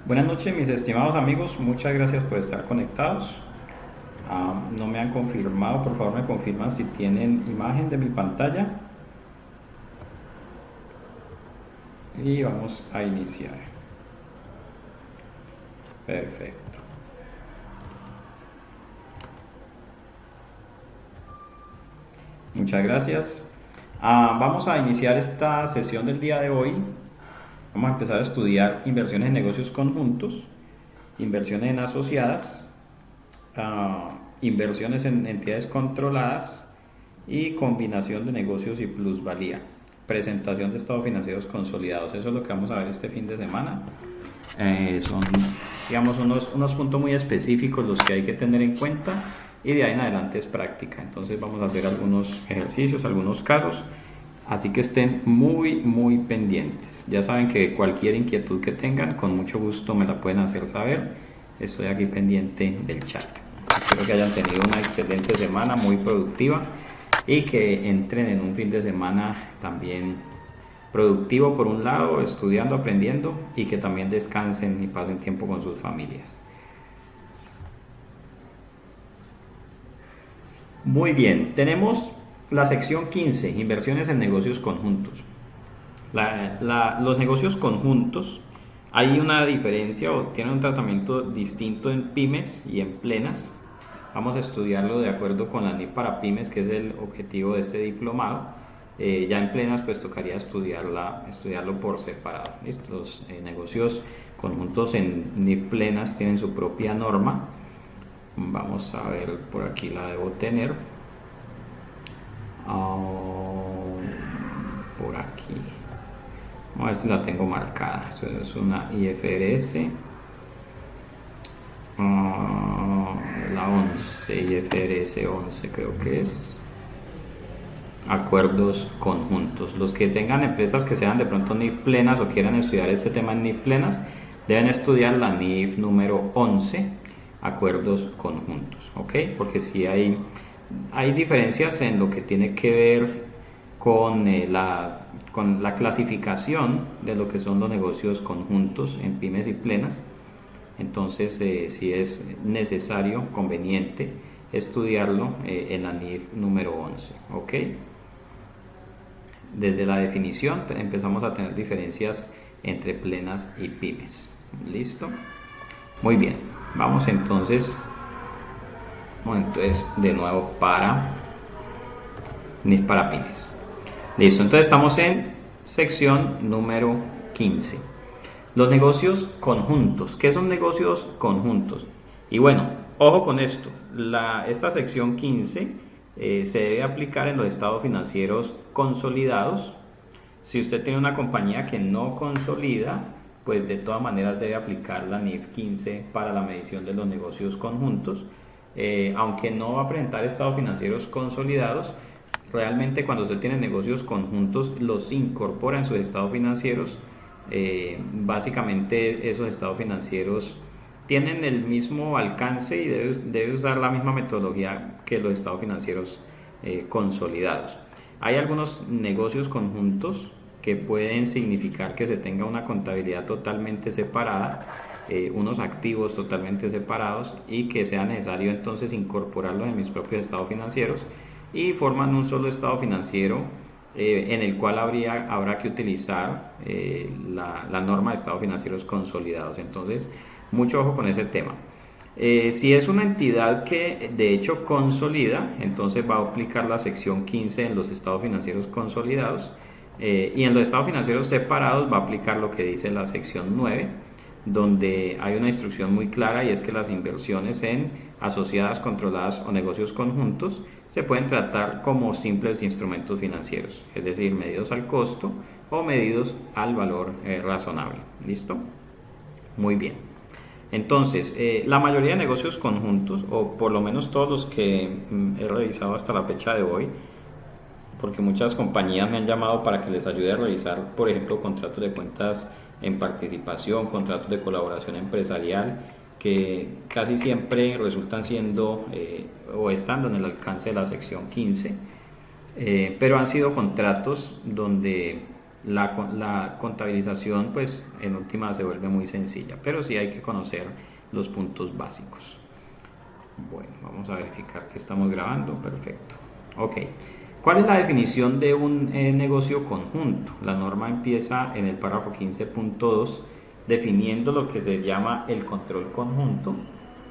Buenas noches, mis estimados amigos, muchas gracias por estar conectados. No me han confirmado, por favor me confirman si tienen imagen de mi pantalla. Y vamos a iniciar. Perfecto. Muchas gracias. Vamos a iniciar esta sesión del día de hoy. Vamos a empezar a estudiar inversiones en negocios conjuntos, inversiones en asociadas, inversiones en entidades controladas y combinación de negocios y plusvalía. Presentación de estados financieros consolidados. Eso es lo que vamos a ver este fin de semana. Son, digamos, unos puntos muy específicos los que hay que tener en cuenta, y de ahí en adelante es práctica. Entonces vamos a hacer algunos ejercicios, algunos casos, así que estén muy pendientes. Ya saben que cualquier inquietud que tengan, con mucho gusto me la pueden hacer saber. Estoy aquí pendiente del chat. Espero que hayan tenido una excelente semana, muy productiva, y que entren en un fin de semana también productivo, por un lado, estudiando, aprendiendo, y que también descansen y pasen tiempo con sus familias. Muy bien, tenemos la sección 15, inversiones en negocios conjuntos. Los negocios conjuntos, hay una diferencia o tienen un tratamiento distinto en pymes y en plenas. Vamos a estudiarlo de acuerdo con la NIF para pymes, que es el objetivo de este diplomado. Ya en plenas pues tocaría estudiarlo por separado. ¿Listo? Los negocios conjuntos en NIF plenas tienen su propia norma. Vamos a ver, por aquí la debo tener. Por aquí. Vamos a ver si la tengo marcada. Eso es una IFRS. La 11, IFRS 11 creo que es. Acuerdos conjuntos. Los que tengan empresas que sean de pronto NIF plenas o quieran estudiar este tema en NIF plenas, deben estudiar la NIF número 11, acuerdos conjuntos, ¿ok? Porque si hay diferencias en lo que tiene que ver con la clasificación de lo que son los negocios conjuntos en pymes y plenas. Entonces sí es necesario, conveniente, estudiarlo en la NIF número 11, ¿ok? Desde la definición empezamos a tener diferencias entre plenas y pymes. ¿Listo? Muy bien, vamos entonces de nuevo para NIF para pymes. Listo, entonces estamos en sección número 15. Los negocios conjuntos. ¿Qué son negocios conjuntos? Y bueno, ojo con esto. Esta sección 15 se debe aplicar en los estados financieros consolidados. Si usted tiene una compañía que no consolida, pues de todas maneras debe aplicar la NIF 15 para la medición de los negocios conjuntos. Aunque no va a presentar estados financieros consolidados, realmente cuando usted tiene negocios conjuntos los incorpora en sus estados financieros. Básicamente esos estados financieros tienen el mismo alcance y debe usar la misma metodología que los estados financieros consolidados. Hay algunos negocios conjuntos que pueden significar que se tenga una contabilidad totalmente separada, unos activos totalmente separados, y que sea necesario entonces incorporarlos en mis propios estados financieros, y forman un solo estado financiero en el cual habrá que utilizar la norma de estados financieros consolidados. Entonces, mucho ojo con ese tema. Si es una entidad que de hecho consolida, entonces va a aplicar la sección 15 en los estados financieros consolidados, y en los estados financieros separados va a aplicar lo que dice la sección 9, donde hay una instrucción muy clara, y es que las inversiones en asociadas, controladas o negocios conjuntos se pueden tratar como simples instrumentos financieros, es decir, medidos al costo o medidos al valor razonable. ¿Listo? Muy bien. Entonces, la mayoría de negocios conjuntos, o por lo menos todos los que he revisado hasta la fecha de hoy, porque muchas compañías me han llamado para que les ayude a revisar, por ejemplo, contratos de cuentas en participación, contratos de colaboración empresarial, que casi siempre resultan siendo o estando en el alcance de la sección 15, pero han sido contratos donde la contabilización pues en última se vuelve muy sencilla, pero sí hay que conocer los puntos básicos. Bueno, vamos a verificar que estamos grabando. Perfecto. Ok. ¿Cuál es la definición de un negocio conjunto? La norma empieza en el párrafo 15.2 definiendo lo que se llama el control conjunto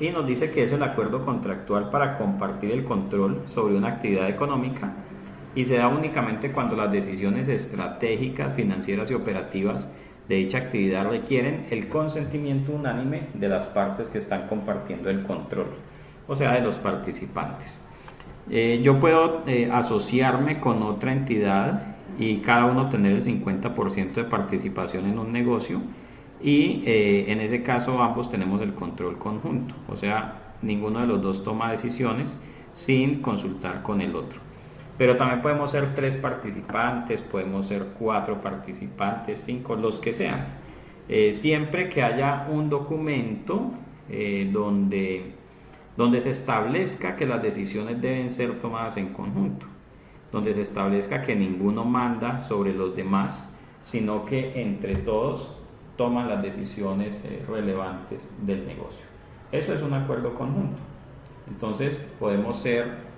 y nos dice que es el acuerdo contractual para compartir el control sobre una actividad económica y se da únicamente cuando las decisiones estratégicas, financieras y operativas de dicha actividad requieren el consentimiento unánime de las partes que están compartiendo el control, o sea, de los participantes. Yo puedo asociarme con otra entidad y cada uno tener el 50% de participación en un negocio y en ese caso ambos tenemos el control conjunto, o sea, ninguno de los dos toma decisiones sin consultar con el otro. Pero también podemos ser 3 participantes, podemos ser 4 participantes, 5, los que sean. Siempre que haya un documento donde se establezca que las decisiones deben ser tomadas en conjunto, donde se establezca que ninguno manda sobre los demás, sino que entre todos toman las decisiones relevantes del negocio. Eso es un acuerdo conjunto. Entonces podemos ser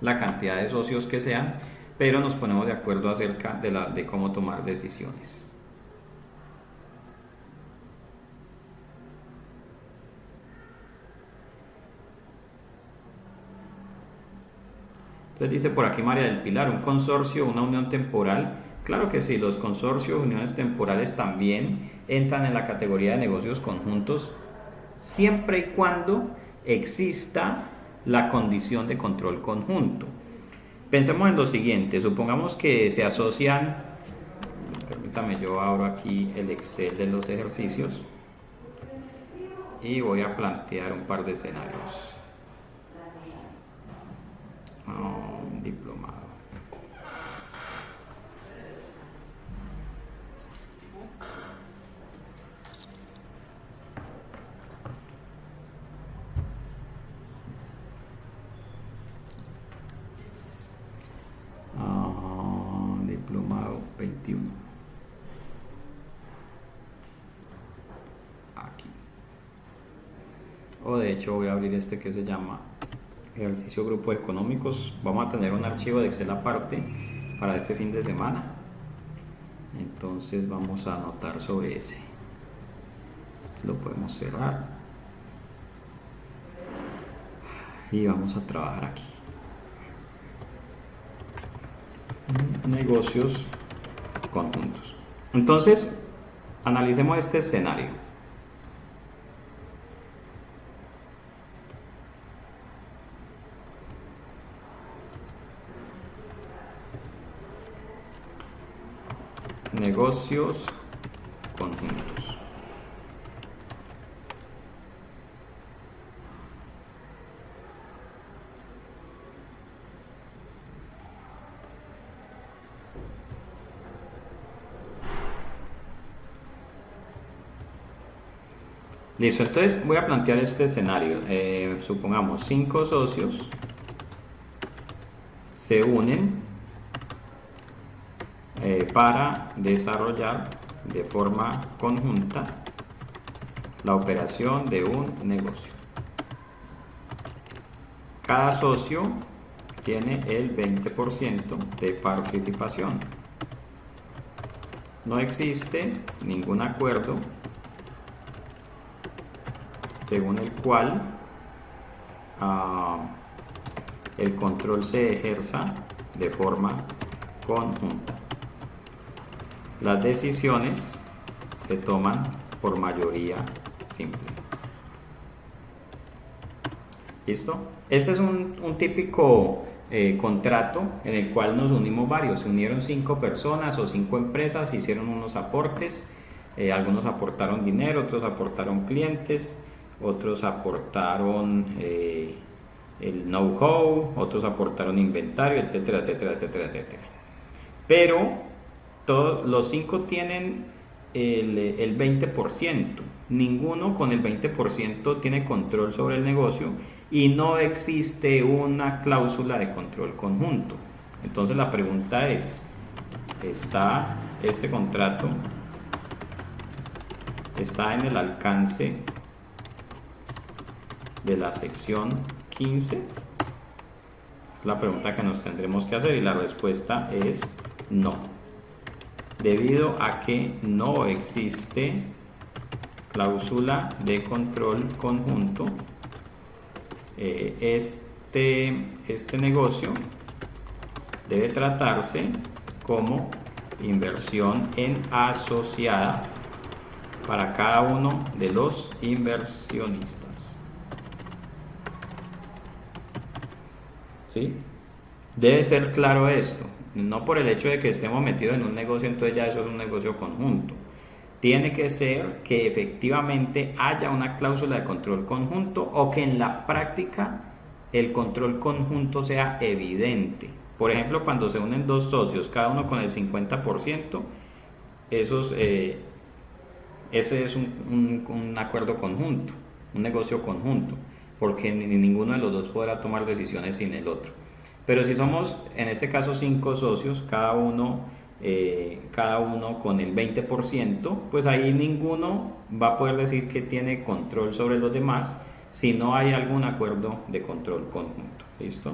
la cantidad de socios que sean, pero nos ponemos de acuerdo acerca de cómo tomar decisiones. Entonces dice por aquí María del Pilar, ¿un consorcio, una unión temporal? Claro que sí, los consorcios, uniones temporales también entran en la categoría de negocios conjuntos, siempre y cuando exista la condición de control conjunto. Pensemos en lo siguiente, supongamos que se asocian, permítame, yo abro aquí el Excel de los ejercicios y voy a plantear un par de escenarios. Diplomado. Diplomado 21. Aquí. O de hecho voy a abrir este que se llama ejercicio grupos económicos. Vamos a tener un archivo de Excel aparte para este fin de semana, entonces vamos a anotar sobre ese. Este lo podemos cerrar y vamos a trabajar aquí. Negocios conjuntos. Entonces analicemos este escenario. Negocios conjuntos. Listo, entonces voy a plantear este escenario. Supongamos 5 socios se unen para desarrollar de forma conjunta la operación de un negocio. Cada socio tiene el 20% de participación. No existe ningún acuerdo según el cual el control se ejerza de forma conjunta. Las decisiones se toman por mayoría simple. ¿Listo? Este es un típico contrato en el cual nos unimos varios. Se unieron 5 personas o 5 empresas, hicieron unos aportes. Algunos aportaron dinero, otros aportaron clientes, otros aportaron el know-how, otros aportaron inventario, etcétera, etcétera, etcétera, etcétera. Pero todos los 5 tienen el 20%. Ninguno con el 20% tiene control sobre el negocio y no existe una cláusula de control conjunto. Entonces la pregunta es, ¿está este contrato está en el alcance de la sección 15? Es la pregunta que nos tendremos que hacer y la respuesta es no. Debido a que no existe cláusula de control conjunto, este negocio debe tratarse como inversión en asociada para cada uno de los inversionistas. ¿Sí? Debe ser claro esto, no por el hecho de que estemos metidos en un negocio, entonces ya eso es un negocio conjunto. Tiene que ser que efectivamente haya una cláusula de control conjunto o que en la práctica el control conjunto sea evidente. Por ejemplo, cuando se unen dos socios, cada uno con el 50%, ese es un acuerdo conjunto, un negocio conjunto, porque ninguno de los dos podrá tomar decisiones sin el otro. Pero si somos, en este caso, 5 socios, cada uno con el 20%, pues ahí ninguno va a poder decir que tiene control sobre los demás si no hay algún acuerdo de control conjunto. ¿Listo?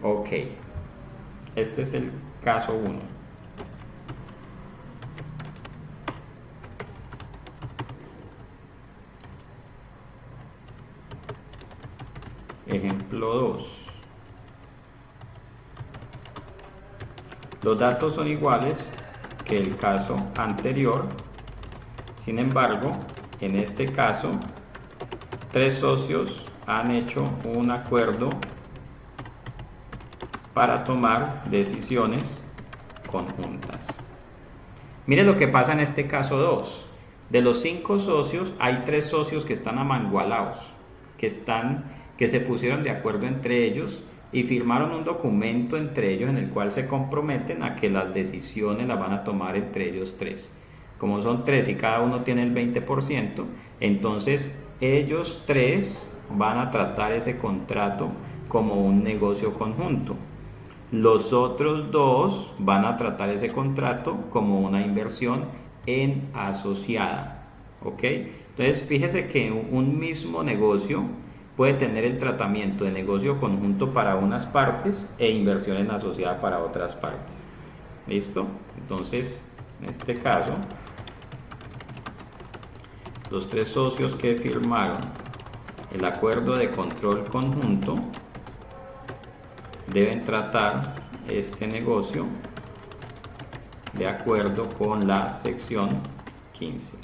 Ok, este es el caso 1. Ejemplo 2. Los datos son iguales que el caso anterior. Sin embargo, en este caso, 3 socios han hecho un acuerdo para tomar decisiones conjuntas. Mire lo que pasa en este caso 2. De los 5 socios, hay 3 socios que están amangualados, que se pusieron de acuerdo entre ellos y firmaron un documento entre ellos en el cual se comprometen a que las decisiones las van a tomar entre ellos 3. Como son 3 y cada uno tiene el 20%, entonces ellos 3 van a tratar ese contrato como un negocio conjunto. Los otros 2 van a tratar ese contrato como una inversión en asociada. ¿Ok? Entonces fíjese que un mismo negocio puede tener el tratamiento de negocio conjunto para unas partes e inversión en asociada para otras partes. ¿Listo? Entonces, en este caso, los 3 socios que firmaron el acuerdo de control conjunto deben tratar este negocio de acuerdo con la sección 15.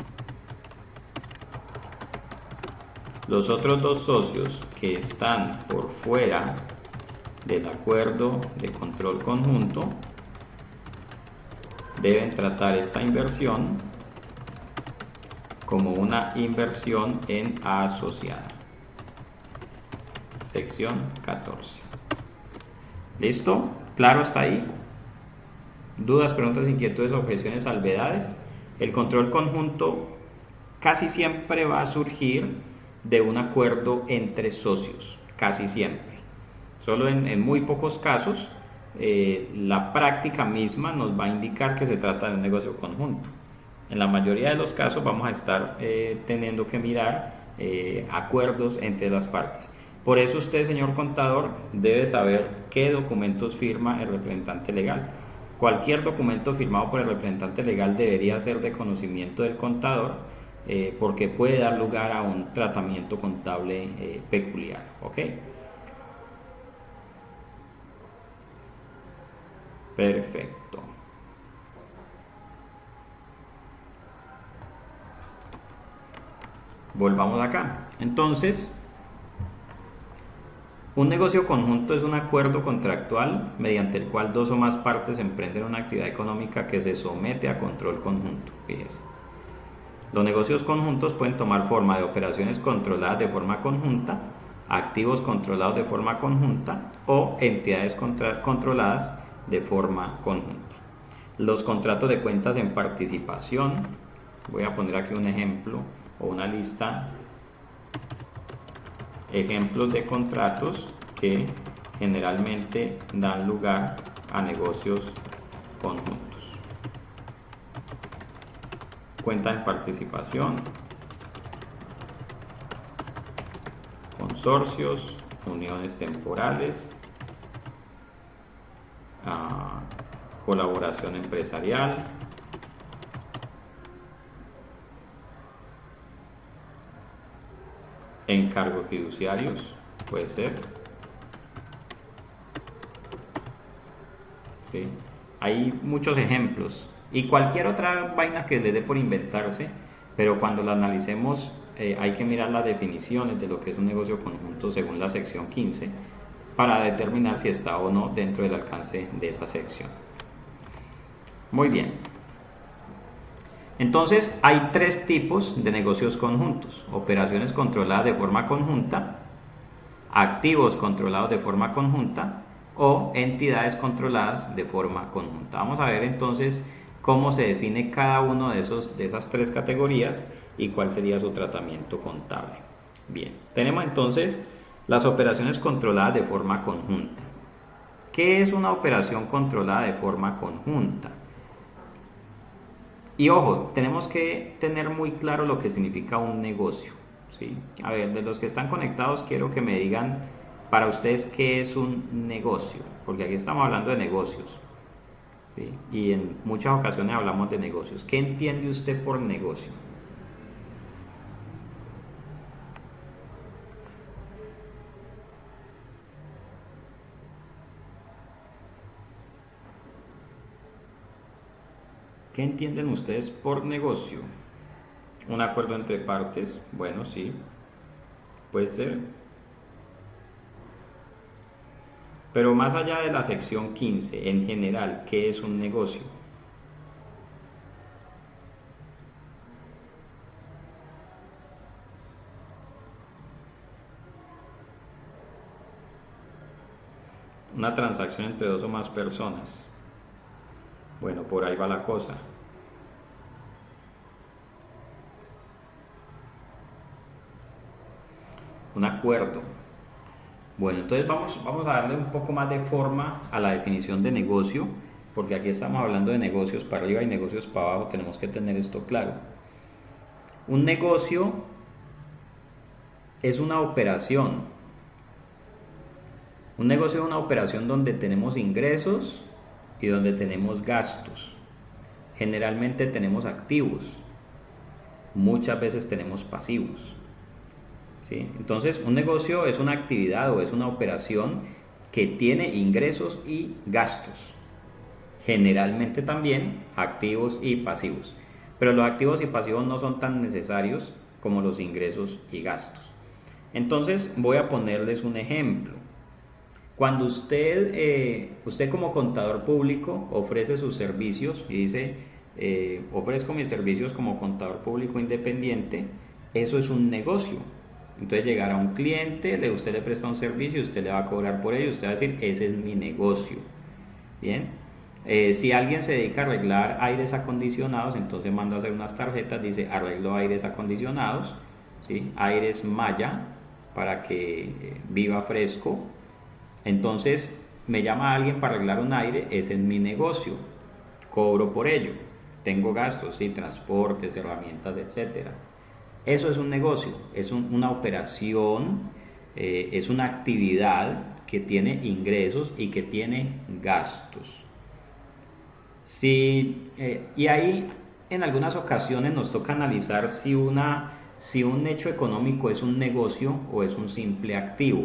Los otros 2 socios que están por fuera del acuerdo de control conjunto deben tratar esta inversión como una inversión en asociada. Sección 14. ¿Listo? ¿Claro hasta ahí? ¿Dudas, preguntas, inquietudes, objeciones, salvedades? El control conjunto casi siempre va a surgir de un acuerdo entre socios, casi siempre. Solo en muy pocos casos la práctica misma nos va a indicar que se trata de un negocio conjunto. En la mayoría de los casos vamos a estar teniendo que mirar acuerdos entre las partes. Por eso usted, señor contador, debe saber qué documentos firma el representante legal. Cualquier documento firmado por el representante legal debería ser de conocimiento del contador, porque puede dar lugar a un tratamiento contable peculiar. ¿Ok? Perfecto. Volvamos acá. Entonces, un negocio conjunto es un acuerdo contractual mediante el cual 2 o más partes emprenden una actividad económica que se somete a control conjunto. Fíjese. Los negocios conjuntos pueden tomar forma de operaciones controladas de forma conjunta, activos controlados de forma conjunta o entidades controladas de forma conjunta. Los contratos de cuentas en participación, voy a poner aquí un ejemplo o una lista ejemplos de contratos que generalmente dan lugar a negocios conjuntos. Cuenta de participación, consorcios, uniones temporales, colaboración empresarial, encargos fiduciarios, puede ser. ¿Sí? Hay muchos ejemplos y cualquier otra vaina que le dé por inventarse, pero cuando la analicemos hay que mirar las definiciones de lo que es un negocio conjunto según la sección 15 para determinar si está o no dentro del alcance de esa sección. Muy bien. Entonces hay tres tipos de negocios conjuntos: operaciones controladas de forma conjunta, activos controlados de forma conjunta o entidades controladas de forma conjunta. Vamos a ver entonces cómo se define cada uno de esas tres categorías y cuál sería su tratamiento contable. Bien, tenemos entonces las operaciones controladas de forma conjunta. ¿Qué es una operación controlada de forma conjunta? Y ojo, tenemos que tener muy claro lo que significa un negocio, ¿sí? A ver, de los que están conectados quiero que me digan para ustedes qué es un negocio, porque aquí estamos hablando de negocios, ¿sí? Y en muchas ocasiones hablamos de negocios. ¿Qué entiende usted por negocio? ¿Qué entienden ustedes por negocio? ¿Un acuerdo entre partes? Bueno, sí, puede ser. Pero más allá de la sección 15, en general, ¿qué es un negocio? Una transacción entre dos o más personas. Bueno, por ahí va la cosa. Un acuerdo. Bueno, entonces vamos a darle un poco más de forma a la definición de negocio, porque aquí estamos hablando de negocios para arriba y negocios para abajo, tenemos que tener esto claro. Un negocio es una operación. Un negocio es una operación donde tenemos ingresos y donde tenemos gastos. Generalmente tenemos activos, muchas veces tenemos pasivos. ¿Sí? Entonces, un negocio es una actividad o es una operación que tiene ingresos y gastos. Generalmente también activos y pasivos. Pero los activos y pasivos no son tan necesarios como los ingresos y gastos. Entonces, voy a ponerles un ejemplo. Cuando usted como contador público ofrece sus servicios y dice, ofrezco mis servicios como contador público independiente, eso es un negocio. Entonces llegará un cliente, usted le presta un servicio, usted le va a cobrar por ello, usted va a decir, ese es mi negocio. Bien, si alguien se dedica a arreglar aires acondicionados, entonces manda a hacer unas tarjetas, dice arreglo aires acondicionados, ¿sí? Aires Maya, para que viva fresco. Entonces me llama alguien para arreglar un aire, ese es mi negocio, cobro por ello, tengo gastos, ¿sí? Transportes, herramientas, etcétera. Eso es un negocio, es una operación, es una actividad que tiene ingresos y que tiene gastos. Y ahí en algunas ocasiones nos toca analizar si un hecho económico es un negocio o es un simple activo.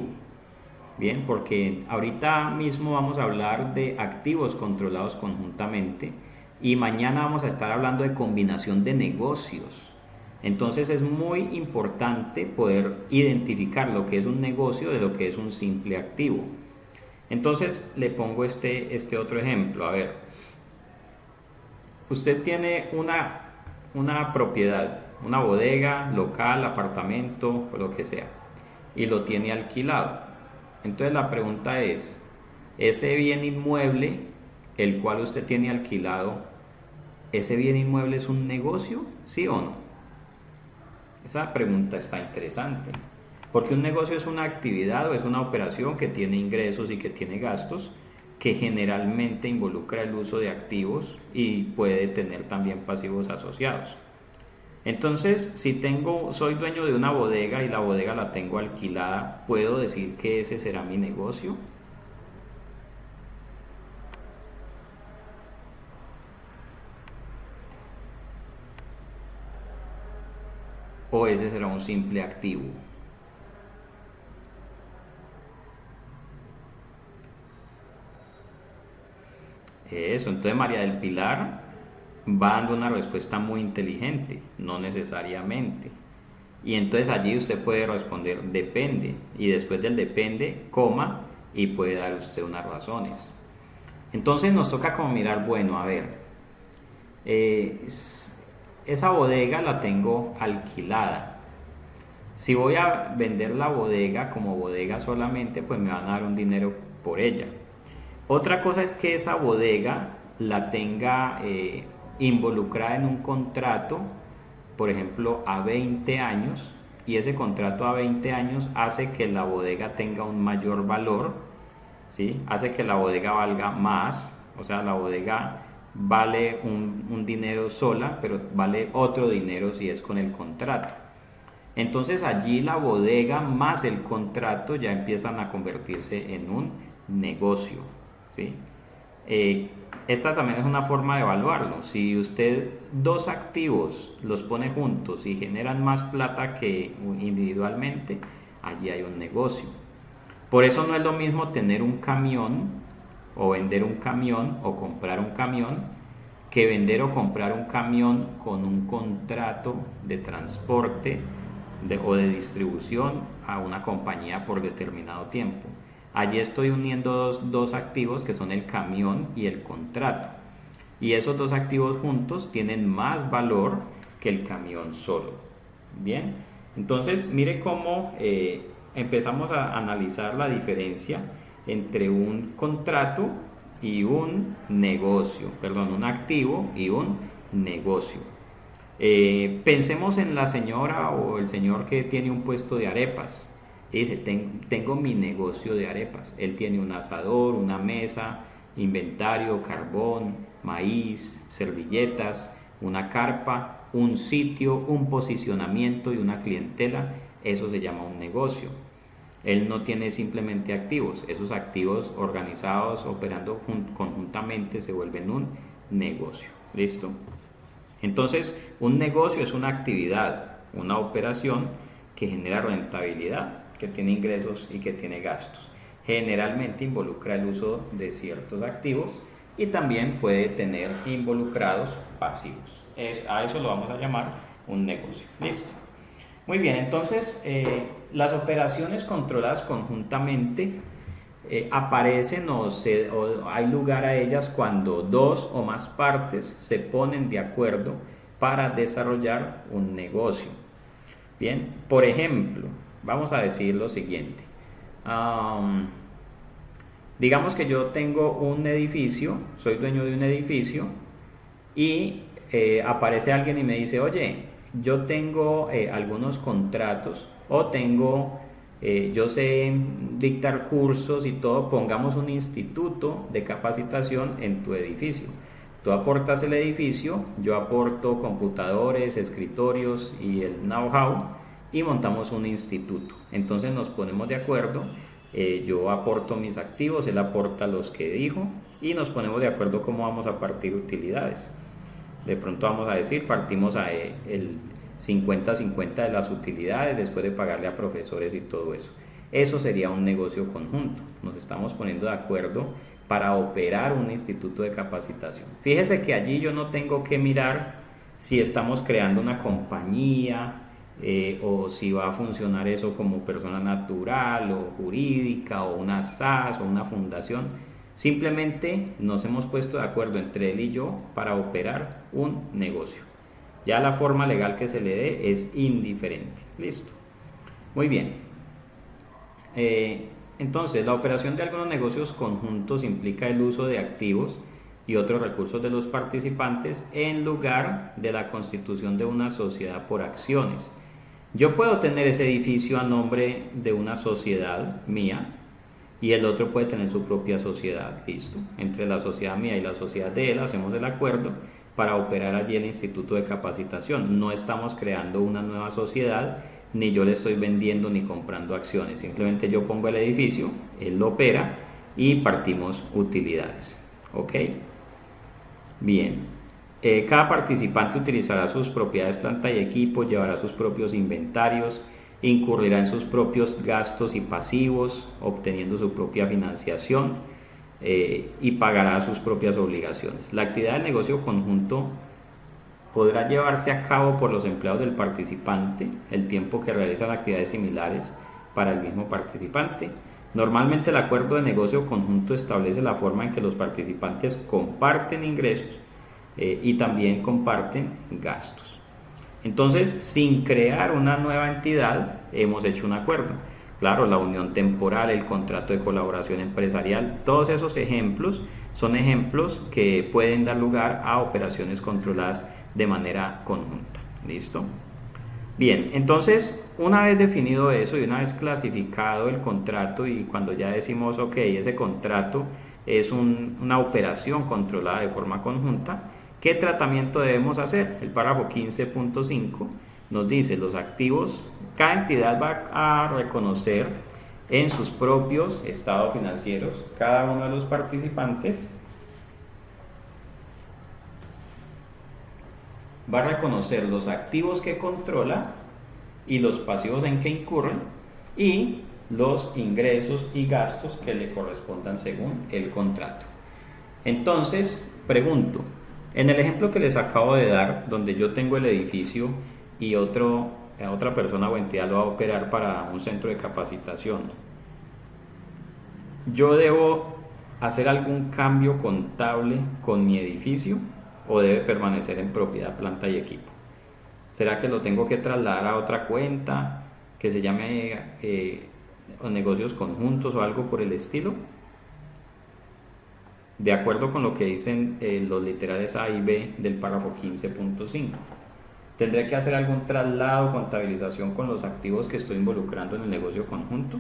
Bien, porque ahorita mismo vamos a hablar de activos controlados conjuntamente y mañana vamos a estar hablando de combinación de negocios. Entonces es muy importante poder identificar lo que es un negocio de lo que es un simple activo. Entonces le pongo este otro ejemplo. A ver, usted tiene una propiedad, una bodega, local, apartamento o lo que sea, y lo tiene alquilado. Entonces la pregunta es, ¿ese bien inmueble, el cual usted tiene alquilado, ese bien inmueble es un negocio? ¿Sí o no? Esa pregunta está interesante. Porque un negocio es una actividad o es una operación que tiene ingresos y que tiene gastos, que generalmente involucra el uso de activos y puede tener también pasivos asociados. Entonces, si soy dueño de una bodega y la bodega la tengo alquilada, ¿puedo decir que ese será mi negocio? ¿O ese será un simple activo? Eso, entonces María del Pilar va dando una respuesta muy inteligente, no necesariamente. Y entonces allí usted puede responder depende, y después del depende, coma, y puede dar usted unas razones. Entonces nos toca como mirar, bueno, a ver, esa bodega la tengo alquilada. Si voy a vender la bodega como bodega solamente, pues me van a dar un dinero por ella. Otra cosa es que esa bodega la tenga involucrada en un contrato, por ejemplo, a 20 años, y ese contrato a 20 años hace que la bodega tenga un mayor valor, ¿sí? Hace que la bodega valga más, o sea, la bodega vale un dinero sola, pero vale otro dinero si es con el contrato. Entonces allí la bodega más el contrato ya empiezan a convertirse en un negocio, ¿sí? Esta también es una forma de evaluarlo. Si usted dos activos los pone juntos y generan más plata que individualmente, allí hay un negocio. Por eso no es lo mismo tener un camión o vender un camión o comprar un camión que vender o comprar un camión con un contrato de transporte o de distribución a una compañía por determinado tiempo. Allí estoy uniendo dos activos que son el camión y el contrato. Y esos dos activos juntos tienen más valor que el camión solo. Bien, entonces mire cómo empezamos a analizar la diferencia entre un contrato y un negocio, perdón, un activo y un negocio. Pensemos en la señora o el señor que tiene un puesto de arepas. Y dice, tengo mi negocio de arepas. Él tiene un asador, una mesa, inventario, carbón, maíz, servilletas, una carpa, un sitio, un posicionamiento y una clientela. Eso se llama un negocio. Él no tiene simplemente activos. Esos activos organizados, operando conjuntamente, se vuelven un negocio. ¿Listo? Entonces, un negocio es una actividad, una operación que genera rentabilidad, que tiene ingresos y que tiene gastos. Generalmente involucra el uso de ciertos activos y también puede tener involucrados pasivos. A eso lo vamos a llamar un negocio. Listo. Muy bien, entonces las operaciones controladas conjuntamente aparecen o hay lugar a ellas cuando dos o más partes se ponen de acuerdo para desarrollar un negocio. Bien, por ejemplo, vamos a decir lo siguiente. Digamos que yo tengo un edificio, soy dueño de un edificio y aparece alguien y me dice, oye, yo tengo algunos contratos o yo sé dictar cursos y todo, pongamos un instituto de capacitación en tu edificio. Tú aportas el edificio, yo aporto computadores, escritorios y el know-how y montamos un instituto. Entonces nos ponemos de acuerdo, yo aporto mis activos, él aporta los que dijo y nos ponemos de acuerdo cómo vamos a partir utilidades. De pronto vamos a decir, partimos el 50-50 de las utilidades después de pagarle a profesores y todo eso. Eso sería un negocio conjunto. Nos estamos poniendo de acuerdo para operar un instituto de capacitación. Fíjese que allí yo no tengo que mirar si estamos creando una compañía o si va a funcionar eso como persona natural o jurídica o una SAS o una fundación. Simplemente nos hemos puesto de acuerdo entre él y yo para operar un negocio. Ya la forma legal que se le dé es indiferente. Listo. Muy bien. Entonces, la operación de algunos negocios conjuntos implica el uso de activos y otros recursos de los participantes en lugar de la constitución de una sociedad por acciones. Yo puedo tener ese edificio a nombre de una sociedad mía y el otro puede tener su propia sociedad, listo. Entre la sociedad mía y la sociedad de él hacemos el acuerdo para operar allí el instituto de capacitación. No estamos creando una nueva sociedad, ni yo le estoy vendiendo ni comprando acciones. Simplemente yo pongo el edificio, él lo opera y partimos utilidades. ¿Ok? Bien. Cada participante utilizará sus propiedades, planta y equipo, llevará sus propios inventarios, incurrirá en sus propios gastos y pasivos, obteniendo su propia financiación y pagará sus propias obligaciones. La actividad del negocio conjunto podrá llevarse a cabo por los empleados del participante el tiempo que realizan actividades similares para el mismo participante. Normalmente el acuerdo de negocio conjunto establece la forma en que los participantes comparten ingresos y también comparten gastos. Entonces, sin crear una nueva entidad, hemos hecho un acuerdo. Claro, la unión temporal, el contrato de colaboración empresarial, todos esos ejemplos son ejemplos que pueden dar lugar a operaciones controladas de manera conjunta. ¿Listo? Bien, entonces una vez definido eso y una vez clasificado el contrato y cuando ya decimos, ok, ese contrato es una operación controlada de forma conjunta, ¿qué tratamiento debemos hacer? El párrafo 15.5 nos dice los activos, cada entidad va a reconocer en sus propios estados financieros cada uno de los participantes va a reconocer los activos que controla y los pasivos en que incurren y los ingresos y gastos que le correspondan según el contrato. Entonces, pregunto, en el ejemplo que les acabo de dar, donde yo tengo el edificio y otra persona o entidad lo va a operar para un centro de capacitación, ¿yo debo hacer algún cambio contable con mi edificio o debe permanecer en propiedad, planta y equipo? ¿Será que lo tengo que trasladar a otra cuenta que se llame negocios conjuntos o algo por el estilo? De acuerdo con lo que dicen los literales A y B del párrafo 15.5. ¿Tendré que hacer algún traslado o contabilización con los activos que estoy involucrando en el negocio conjunto?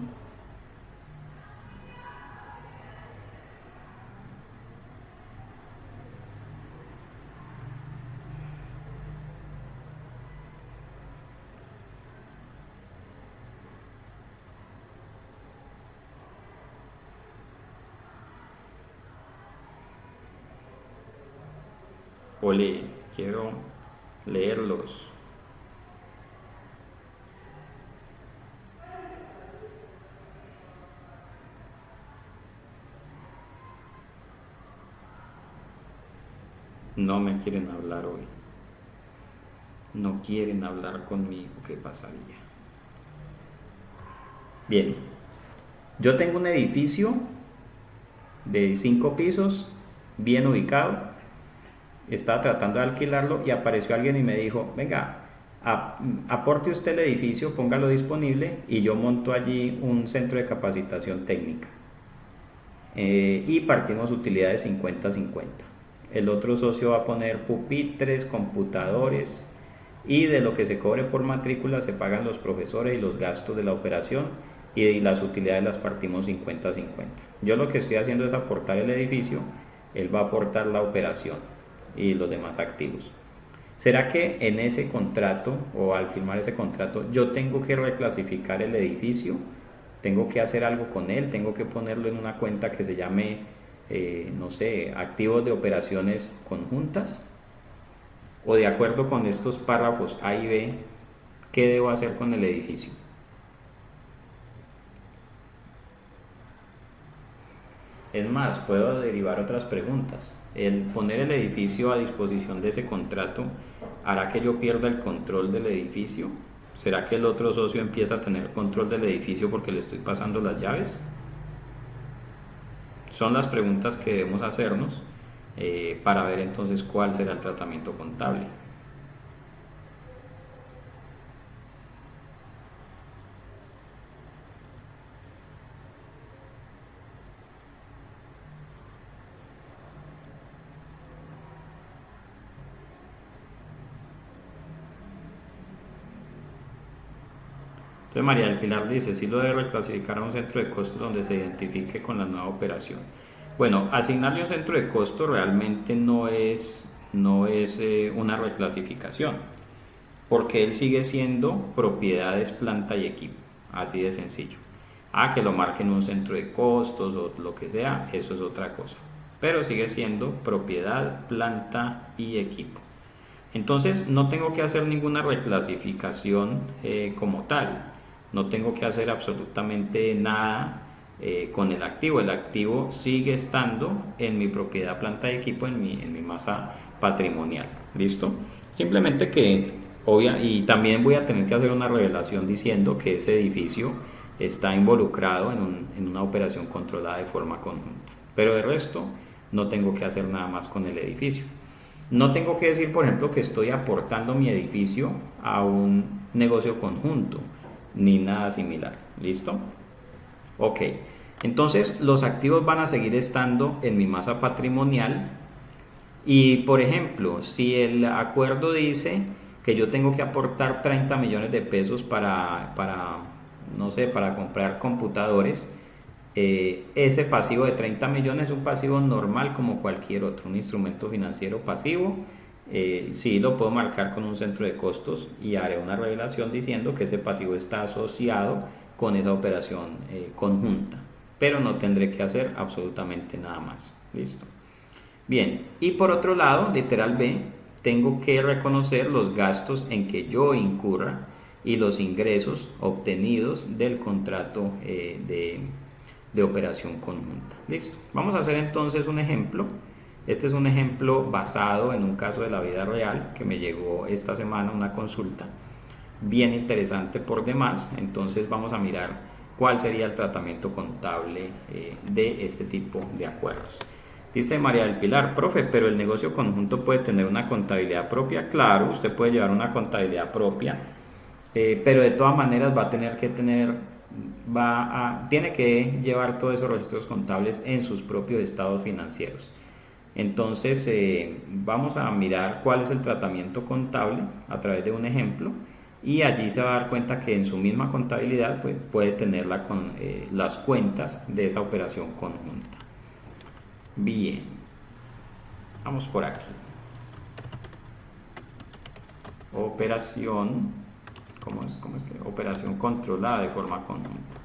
Ole, quiero leerlos. No me quieren hablar hoy. No quieren hablar conmigo. ¿Qué pasaría? Bien, yo tengo un edificio de 5 pisos, bien ubicado. Estaba tratando de alquilarlo y apareció alguien y me dijo, venga, aporte usted el edificio, póngalo disponible y yo monto allí un centro de capacitación técnica. Y partimos utilidades 50-50. El otro socio va a poner pupitres, computadores y de lo que se cobre por matrícula se pagan los profesores y los gastos de la operación y las utilidades las partimos 50-50. Yo lo que estoy haciendo es aportar el edificio, él va a aportar la operación y los demás activos. ¿Será que en ese contrato o al firmar ese contrato yo tengo que reclasificar el edificio? ¿Tengo que hacer algo con él? ¿Tengo que ponerlo en una cuenta que se llame, no sé, activos de operaciones conjuntas? ¿O de acuerdo con estos párrafos A y B, qué debo hacer con el edificio? Es más, puedo derivar otras preguntas. ¿El poner el edificio a disposición de ese contrato hará que yo pierda el control del edificio? ¿Será que el otro socio empieza a tener control del edificio porque le estoy pasando las llaves? Son las preguntas que debemos hacernos para ver entonces cuál será el tratamiento contable. Entonces María del Pilar dice, sí lo debe reclasificar a un centro de costos donde se identifique con la nueva operación. Bueno, asignarle un centro de costo realmente no es una reclasificación, porque él sigue siendo propiedades, planta y equipo, así de sencillo. Que lo marquen un centro de costos o lo que sea, eso es otra cosa, pero sigue siendo propiedad, planta y equipo. Entonces no tengo que hacer ninguna reclasificación como tal, no tengo que hacer absolutamente nada con el activo sigue estando en mi propiedad, planta y equipo, en mi masa patrimonial. ¿Listo? Simplemente que, y también voy a tener que hacer una revelación diciendo que ese edificio está involucrado en una operación controlada de forma conjunta. Pero de resto, no tengo que hacer nada más con el edificio. No tengo que decir, por ejemplo, que estoy aportando mi edificio a un negocio conjunto, ni nada similar. ¿Listo? Ok. Entonces, los activos van a seguir estando en mi masa patrimonial. Y, por ejemplo, si el acuerdo dice que yo tengo que aportar 30 millones de pesos no sé, para comprar computadores, ese pasivo de 30 millones es un pasivo normal como cualquier otro, un instrumento financiero pasivo. Sí lo puedo marcar con un centro de costos y haré una revelación diciendo que ese pasivo está asociado con esa operación conjunta, pero no tendré que hacer absolutamente nada más. Listo. Bien, y por otro lado, literal B, tengo que reconocer los gastos en que yo incurra y los ingresos obtenidos del contrato de operación conjunta. Listo. Vamos a hacer entonces un ejemplo. Este es un ejemplo basado en un caso de la vida real que me llegó esta semana, una consulta bien interesante por demás. Entonces vamos a mirar cuál sería el tratamiento contable de este tipo de acuerdos. Dice María del Pilar, profe, pero el negocio conjunto puede tener una contabilidad propia. Claro, usted puede llevar una contabilidad propia, pero de todas maneras va a tener que tiene que llevar todos esos registros contables en sus propios estados financieros. Entonces vamos a mirar cuál es el tratamiento contable a través de un ejemplo, y allí se va a dar cuenta que en su misma contabilidad pues, puede tenerla con las cuentas de esa operación conjunta. Bien, vamos por aquí. Operación, ¿cómo es que? Operación controlada de forma conjunta.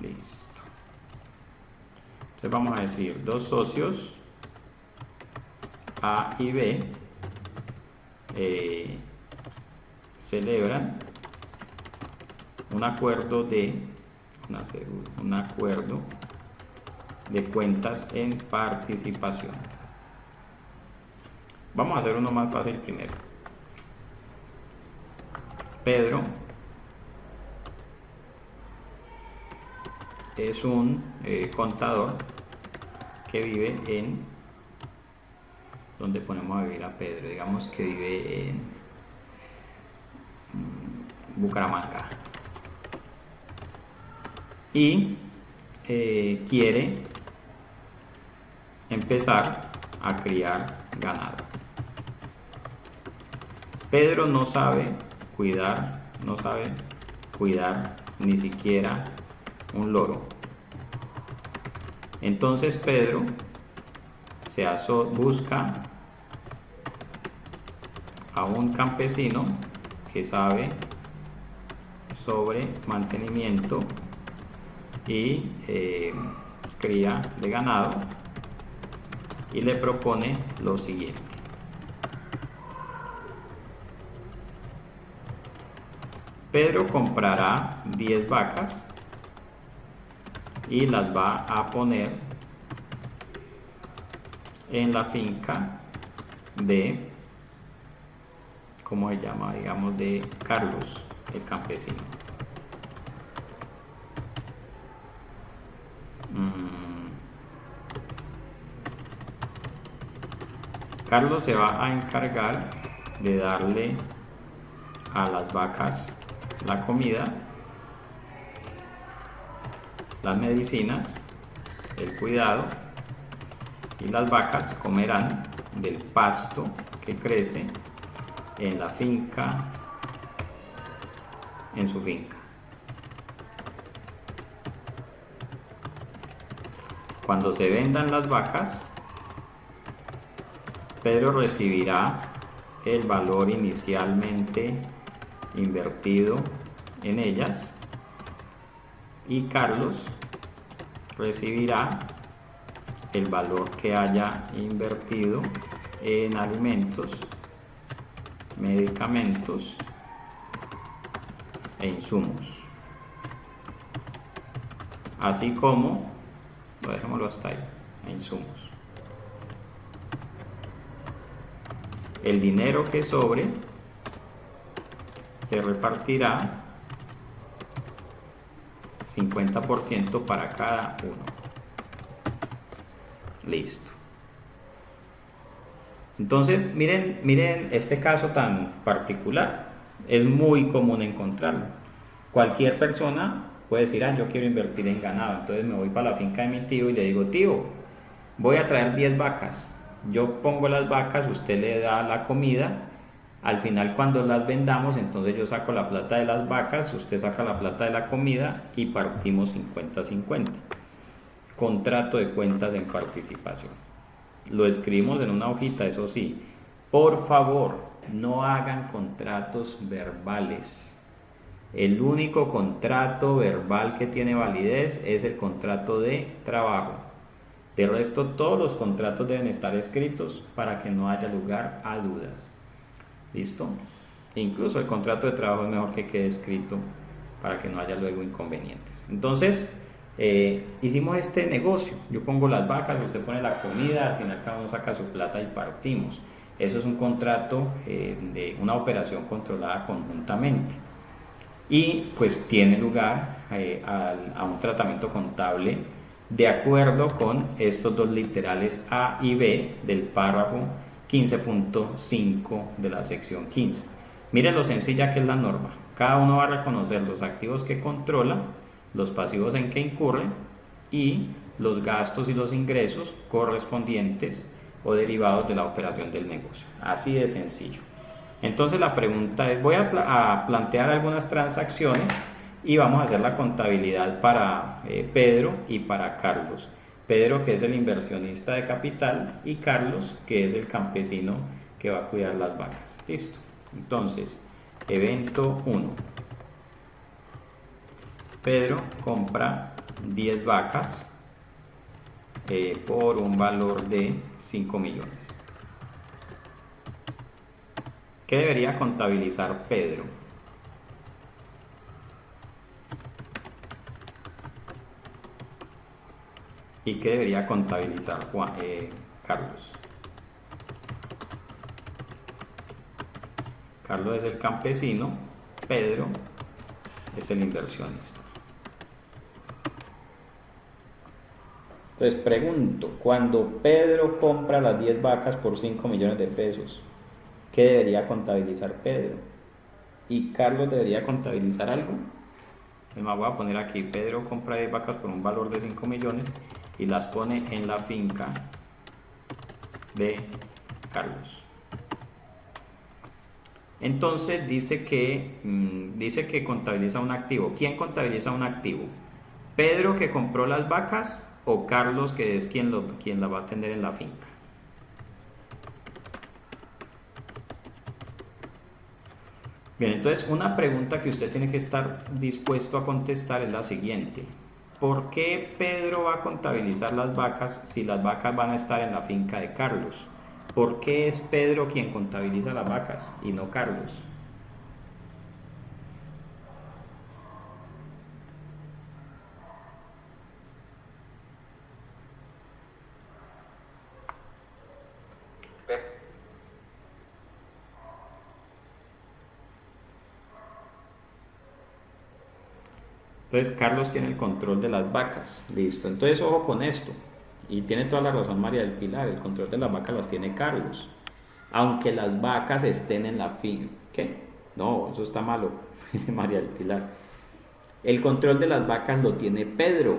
Listo. Entonces vamos a decir, dos socios, A y B, celebran un acuerdo de cuentas en participación. Vamos a hacer uno más fácil primero. Pedro es un contador que vive en, ¿dónde ponemos a vivir a Pedro? Digamos que vive en Bucaramanga y quiere empezar a criar ganado. Pedro no sabe cuidar ni siquiera un loro. Entonces Pedro busca a un campesino que sabe sobre mantenimiento y cría de ganado y le propone lo siguiente. Pedro comprará 10 vacas y las va a poner en la finca de, ¿cómo se llama? Digamos de Carlos, el campesino. Carlos se va a encargar de darle a las vacas la comida, las medicinas, el cuidado, y las vacas comerán del pasto que crece en la finca, en su finca. Cuando se vendan las vacas, Pedro recibirá el valor inicialmente invertido en ellas y Carlos recibirá el valor que haya invertido en alimentos, medicamentos e insumos, así como, dejémoslo hasta ahí, e insumos. El dinero que sobre se repartirá 50% para cada uno. Listo. Entonces, miren este caso tan particular. Es muy común encontrarlo. Cualquier persona puede decir, yo quiero invertir en ganado. Entonces me voy para la finca de mi tío y le digo, tío, voy a traer 10 vacas. Yo pongo las vacas, usted le da la comida. Al final, cuando las vendamos, entonces yo saco la plata de las vacas, usted saca la plata de la comida y partimos 50-50. Contrato de cuentas en participación. Lo escribimos en una hojita, eso sí. Por favor, no hagan contratos verbales. El único contrato verbal que tiene validez es el contrato de trabajo. De resto, todos los contratos deben estar escritos para que no haya lugar a dudas. ¿Listo? Incluso el contrato de trabajo es mejor que quede escrito para que no haya luego inconvenientes. Entonces, hicimos este negocio. Yo pongo las vacas, usted pone la comida, al final cada uno saca su plata y partimos. Eso es un contrato de una operación controlada conjuntamente. Y pues tiene lugar a un tratamiento contable de acuerdo con estos dos literales A y B del párrafo 15.5 de la sección 15. Miren lo sencilla que es la norma. Cada uno va a reconocer los activos que controla, los pasivos en que incurre y los gastos y los ingresos correspondientes o derivados de la operación del negocio. Así de sencillo. Entonces la pregunta es, voy a plantear algunas transacciones y vamos a hacer la contabilidad para Pedro y para Carlos. Pedro, que es el inversionista de capital, y Carlos, que es el campesino que va a cuidar las vacas. Listo. Entonces, evento 1. Pedro compra 10 vacas por un valor de 5 millones. ¿Qué debería contabilizar Pedro? ¿Y qué debería contabilizar Carlos? Carlos es el campesino, Pedro es el inversionista. Entonces pregunto, cuando Pedro compra las 10 vacas por 5 millones de pesos, ¿qué debería contabilizar Pedro? ¿Y Carlos debería contabilizar algo? Me voy a poner aquí, Pedro compra 10 vacas por un valor de 5 millones y las pone en la finca de Carlos. Entonces dice que contabiliza un activo. ¿Quién contabiliza un activo? ¿Pedro, que compró las vacas, o Carlos, que es quien la va a tener en la finca? Bien, entonces una pregunta que usted tiene que estar dispuesto a contestar es la siguiente. ¿Por qué Pedro va a contabilizar las vacas si las vacas van a estar en la finca de Carlos? ¿Por qué es Pedro quien contabiliza las vacas y no Carlos? Entonces Carlos tiene el control de las vacas. Listo. Entonces ojo con esto. Y tiene toda la razón María del Pilar. El control de las vacas las tiene Carlos. Aunque las vacas estén en la finca. ¿Qué? No, eso está malo, María del Pilar. El control de las vacas lo tiene Pedro.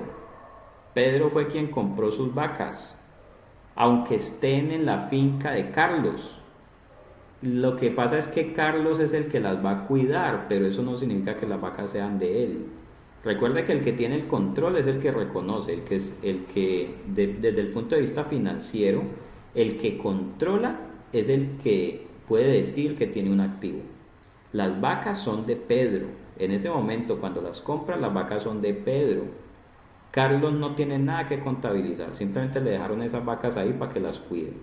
Pedro fue quien compró sus vacas. aunque estén en la finca de Carlos. Lo que pasa es que Carlos es el que las va a cuidar, pero eso no significa que las vacas sean de él. Recuerde que el que tiene el control es el que reconoce, el que es el que desde el punto de vista financiero, el que controla es el que puede decir que tiene un activo. Las vacas son de Pedro. En ese momento, cuando las compra, las vacas son de Pedro. Carlos no tiene nada que contabilizar, simplemente le dejaron esas vacas ahí para que las cuide.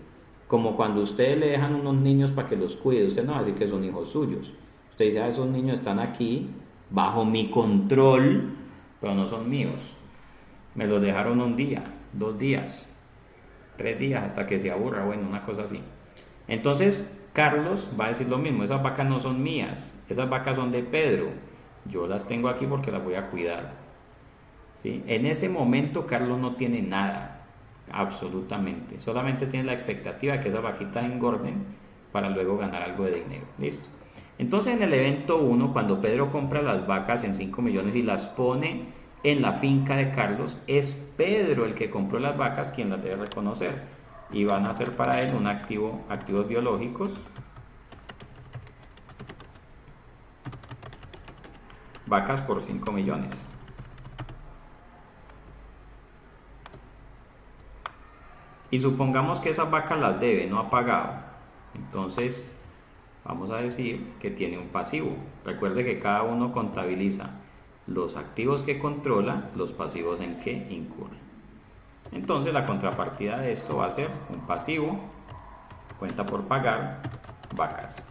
Como cuando ustedes le dejan unos niños para que los cuide, usted no va a decir que son hijos suyos. Usted dice, esos niños están aquí bajo mi control, pero no son míos. Me los dejaron un día, 2 días, 3 días, hasta que se aburra, bueno, una cosa así. Entonces, Carlos va a decir lo mismo, esas vacas no son mías, esas vacas son de Pedro, yo las tengo aquí porque las voy a cuidar. ¿Sí? En ese momento Carlos no tiene nada, absolutamente, solamente tiene la expectativa de que esas vaquitas engorden para luego ganar algo de dinero. ¿Listo? Entonces en el evento 1, cuando Pedro compra las vacas en 5 millones y las pone en la finca de Carlos, es Pedro el que compró las vacas quien las debe reconocer y van a ser para él un activo, activos biológicos, vacas por 5 millones. Y supongamos que esas vacas las debe, no ha pagado. Entonces, vamos a decir que tiene un pasivo. Recuerde que cada uno contabiliza los activos que controla, los pasivos en que incurre. Entonces, la contrapartida de esto va a ser un pasivo, cuenta por pagar, vacas.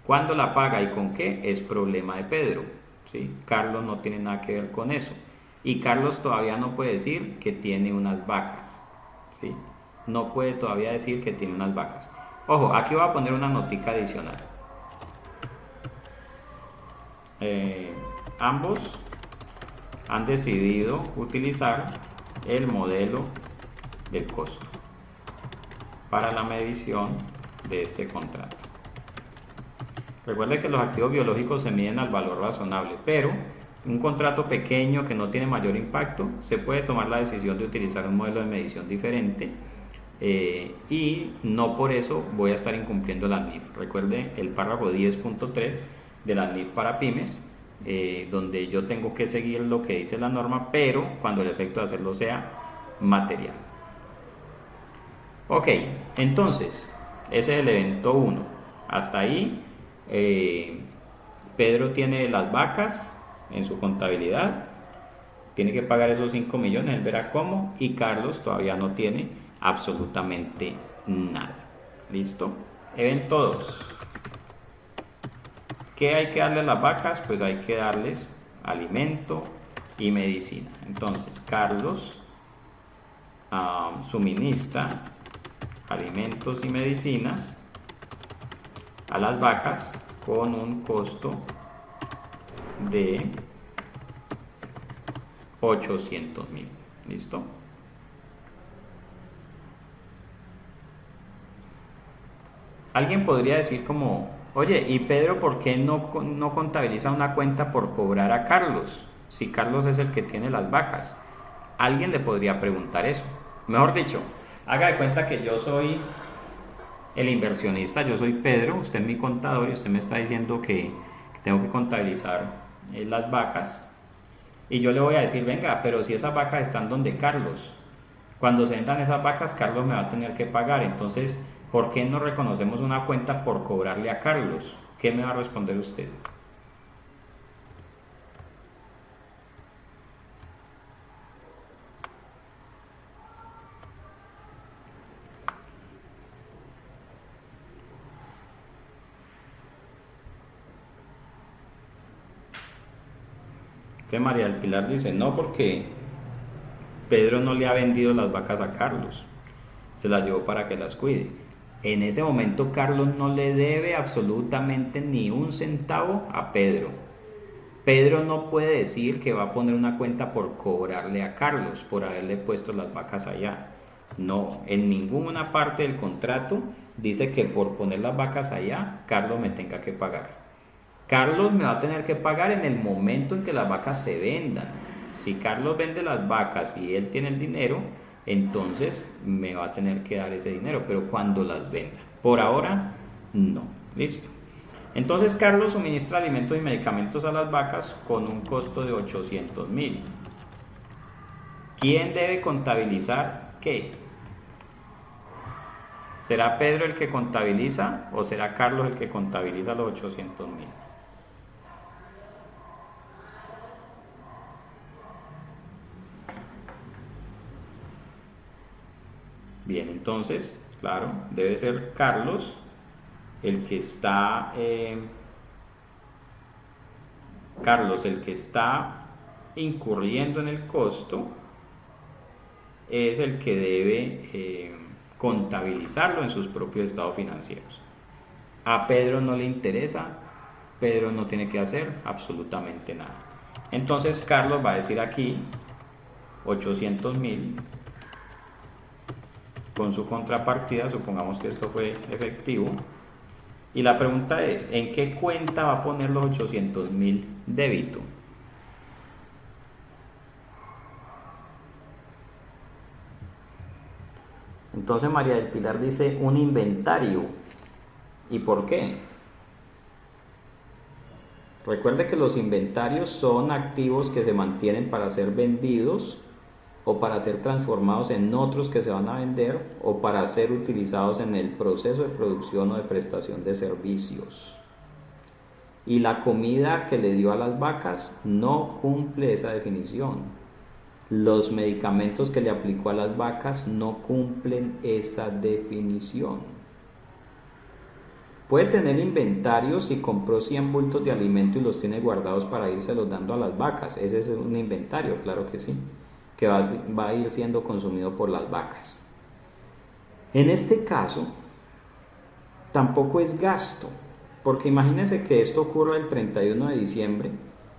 ¿Cuándo la paga y con qué? Es problema de Pedro. ¿Sí? Carlos no tiene nada que ver con eso. Y Carlos todavía no puede decir que tiene unas vacas. ¿Sí? No puede todavía decir que tiene unas vacas. Ojo, aquí voy a poner una notica adicional. Ambos han decidido utilizar el modelo del costo para la medición de este contrato. Recuerde que los activos biológicos se miden al valor razonable, pero un contrato pequeño que no tiene mayor impacto, se puede tomar la decisión de utilizar un modelo de medición diferente. Y no por eso voy a estar incumpliendo la NIF. Recuerde el párrafo 10.3 de la NIF para pymes, donde yo tengo que seguir lo que dice la norma, pero cuando el efecto de hacerlo sea material. Ok, entonces, ese es el evento 1. Hasta ahí, Pedro tiene las vacas en su contabilidad, tiene que pagar esos 5 millones, él verá cómo, y Carlos todavía no tiene absolutamente nada. ¿Listo? Evento 2. ¿Qué hay que darle a las vacas? Pues hay que darles alimento y medicina. Entonces, Carlos suministra alimentos y medicinas a las vacas con un costo de 800.000. ¿Listo? Alguien podría decir como, oye, ¿y Pedro por qué no contabiliza una cuenta por cobrar a Carlos? Si Carlos es el que tiene las vacas. Alguien le podría preguntar eso. Mejor dicho, haga de cuenta que yo soy el inversionista, yo soy Pedro, usted es mi contador y usted me está diciendo que tengo que contabilizar las vacas. Y yo le voy a decir, venga, pero si esas vacas están donde Carlos, cuando se vendan esas vacas, Carlos me va a tener que pagar. Entonces, ¿por qué no reconocemos una cuenta por cobrarle a Carlos? ¿Qué me va a responder usted? Entonces María del Pilar dice, no, porque Pedro no le ha vendido las vacas a Carlos, se las llevó para que las cuide. En ese momento Carlos no le debe absolutamente ni un centavo a Pedro. Pedro no puede decir que va a poner una cuenta por cobrarle a Carlos, por haberle puesto las vacas allá. No, en ninguna parte del contrato dice que por poner las vacas allá, Carlos me tenga que pagar. Carlos me va a tener que pagar en el momento en que las vacas se vendan. Si Carlos vende las vacas y él tiene el dinero, entonces me va a tener que dar ese dinero, pero cuando las venda. Por ahora, no. Listo. Entonces Carlos suministra alimentos y medicamentos a las vacas con un costo de 800.000. ¿Quién debe contabilizar qué? ¿Será Pedro el que contabiliza o será Carlos el que contabiliza los 800.000? Bien, entonces, claro, debe ser Carlos el que está, incurriendo en el costo, es el que debe contabilizarlo en sus propios estados financieros. A Pedro no le interesa, Pedro no tiene que hacer absolutamente nada. Entonces Carlos va a decir aquí 800.000 con su contrapartida, supongamos que esto fue efectivo. Y la pregunta es, ¿en qué cuenta va a poner los 800.000 débito? Entonces María del Pilar dice un inventario. ¿Y por qué? Recuerde que los inventarios son activos que se mantienen para ser vendidos o para ser transformados en otros que se van a vender o para ser utilizados en el proceso de producción o de prestación de servicios. Y la comida que le dio a las vacas no cumple esa definición. Los medicamentos que le aplicó a las vacas no cumplen esa definición. Puede tener inventario si compró 100 bultos de alimento y los tiene guardados para irse dando a las vacas. Ese es un inventario, claro que sí, que va a ir siendo consumido por las vacas. En este caso, tampoco es gasto, porque imagínense que esto ocurra el 31 de diciembre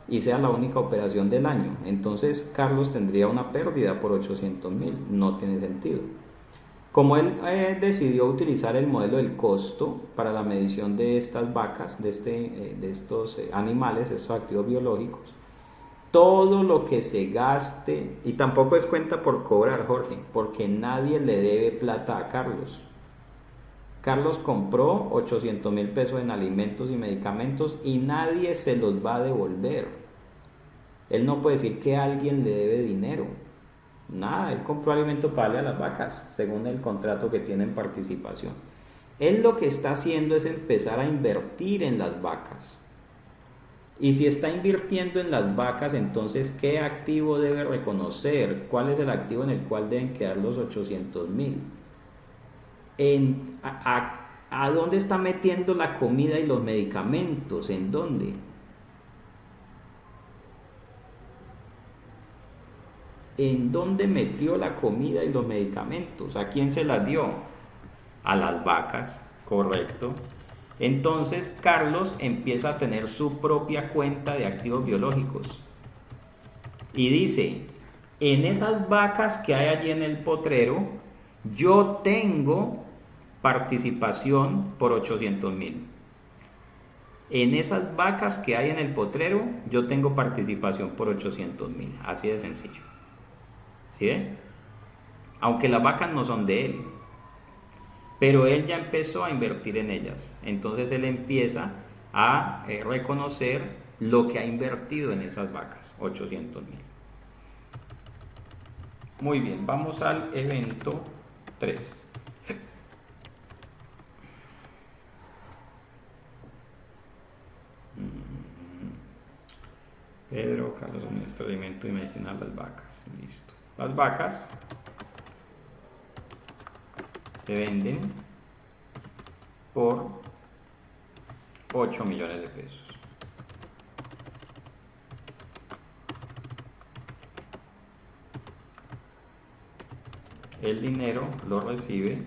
y sea la única operación del año. Entonces Carlos tendría una pérdida por 800.000, no tiene sentido. Como él decidió utilizar el modelo del costo para la medición de estas vacas, de estos animales, estos activos biológicos, todo lo que se gaste, y tampoco es cuenta por cobrar, Jorge, porque nadie le debe plata a Carlos. Carlos compró 800.000 pesos en alimentos y medicamentos y nadie se los va a devolver. Él no puede decir que alguien le debe dinero. Nada, él compró alimento para darle a las vacas, según el contrato que tiene en participación. Él lo que está haciendo es empezar a invertir en las vacas. Y si está invirtiendo en las vacas, entonces, ¿qué activo debe reconocer? ¿Cuál es el activo en el cual deben quedar los 800.000? ¿A dónde está metiendo la comida y los medicamentos? ¿En dónde? ¿En dónde metió la comida y los medicamentos? ¿A quién se las dio? A las vacas, correcto. Entonces Carlos empieza a tener su propia cuenta de activos biológicos y dice, en esas vacas que hay allí en el potrero, yo tengo participación por 800.000. En esas vacas que hay en el potrero, yo tengo participación por 800.000. Así de sencillo. ¿Sí ven? Aunque las vacas no son de él, pero él ya empezó a invertir en ellas. Entonces él empieza a reconocer lo que ha invertido en esas vacas, 800.000. Muy bien, vamos al evento 3. Pedro, Carlos, administra alimento y medicina a las vacas. Listo. Las vacas se venden por 8 millones de pesos. El dinero lo recibe,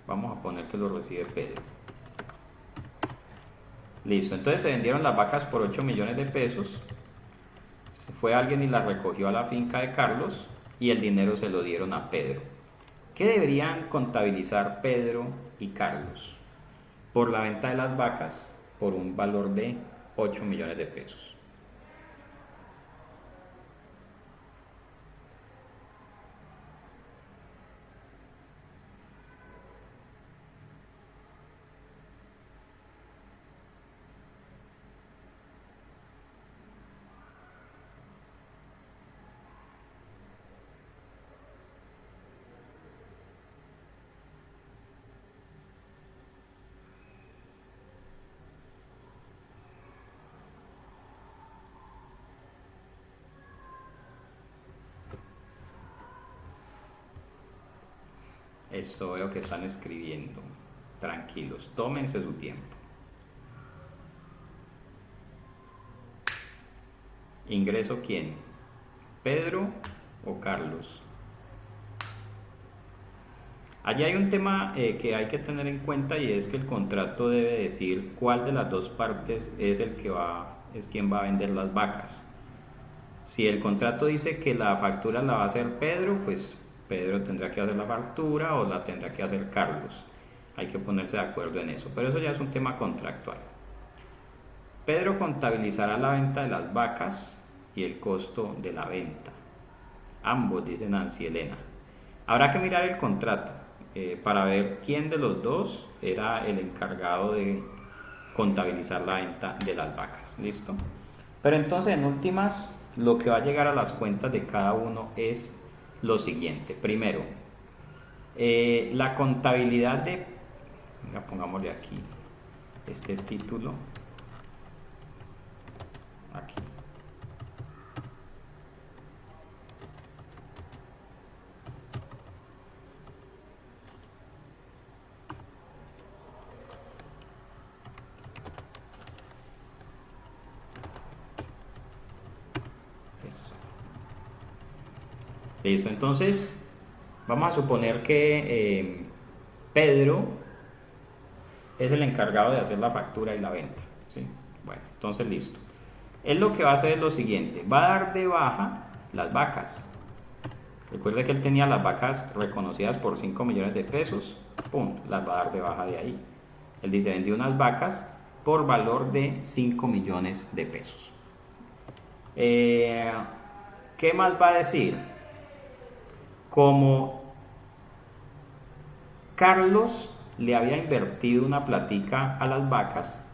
vamos a poner que lo recibe Pedro. Listo, entonces se vendieron las vacas por 8 millones de pesos. Fue alguien y las recogió a la finca de Carlos y el dinero se lo dieron a Pedro. ¿Qué deberían contabilizar Pedro y Carlos? Por la venta de las vacas por un valor de 8 millones de pesos. Eso veo que están escribiendo. Tranquilos, tómense su tiempo. ¿Ingreso quién? ¿Pedro o Carlos? Allí hay un tema que hay que tener en cuenta, y es que el contrato debe decir cuál de las dos partes es quien va a vender las vacas. Si el contrato dice que la factura la va a hacer Pedro, pues Pedro tendrá que hacer la factura o la tendrá que hacer Carlos. Hay que ponerse de acuerdo en eso, pero eso ya es un tema contractual. Pedro contabilizará la venta de las vacas y el costo de la venta. Ambos, dice Nancy Elena. Habrá que mirar el contrato para ver quién de los dos era el encargado de contabilizar la venta de las vacas. ¿Listo? Pero entonces, en últimas, lo que va a llegar a las cuentas de cada uno es lo siguiente. Primero, la contabilidad de... Venga, pongámosle aquí este título. Aquí. Eso. Listo, entonces vamos a suponer que Pedro es el encargado de hacer la factura y la venta, ¿sí? Bueno, entonces listo. Él lo que va a hacer es lo siguiente: va a dar de baja las vacas. Recuerde que él tenía las vacas reconocidas por 5 millones de pesos, ¡pum!, las va a dar de baja de ahí. Él dice, vendió unas vacas por valor de 5 millones de pesos. ¿Qué más va a decir? Como Carlos le había invertido una platica a las vacas,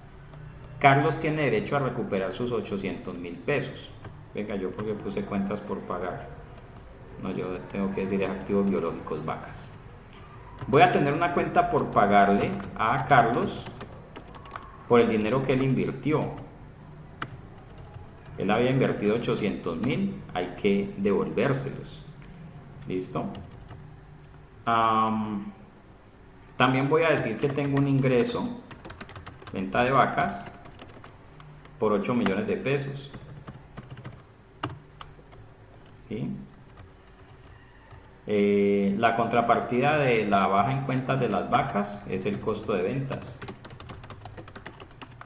Carlos tiene derecho a recuperar sus 800.000 pesos. Venga, yo porque puse cuentas por pagar. No, yo tengo que decir activos biológicos, vacas. Voy a tener una cuenta por pagarle a Carlos por el dinero que él invirtió. Él había invertido 800.000, hay que devolvérselos. ¿Listo? También voy a decir que tengo un ingreso, venta de vacas, por 8 millones de pesos. ¿Sí? La contrapartida de la baja en cuentas de las vacas es el costo de ventas.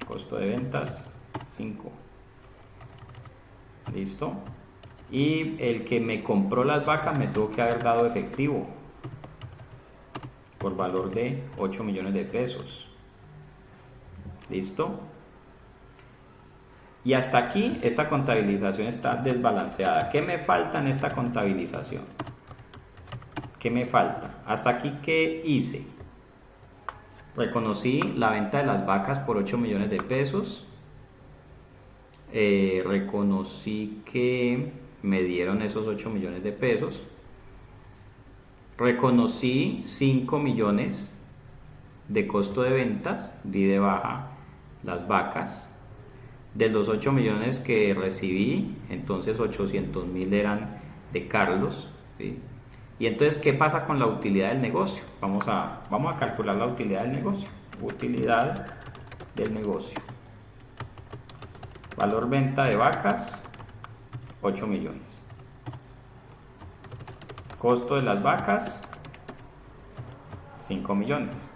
Costo de ventas, 5. ¿Listo? Y el que me compró las vacas me tuvo que haber dado efectivo por valor de 8 millones de pesos. ¿Listo? Y hasta aquí esta contabilización está desbalanceada. ¿Qué me falta en esta contabilización? ¿Qué me falta? Hasta aquí, ¿qué hice? Reconocí la venta de las vacas por 8 millones de pesos. Reconocí que me dieron esos 8 millones de pesos. Reconocí 5 millones de costo de ventas, di de baja las vacas. De los 8 millones que recibí, entonces 800.000 eran de Carlos, ¿sí? Y entonces, ¿qué pasa con la utilidad del negocio? Vamos a calcular la utilidad del negocio. Utilidad del negocio. Valor venta de vacas, 8 millones. Costo de las vacas, 5 millones.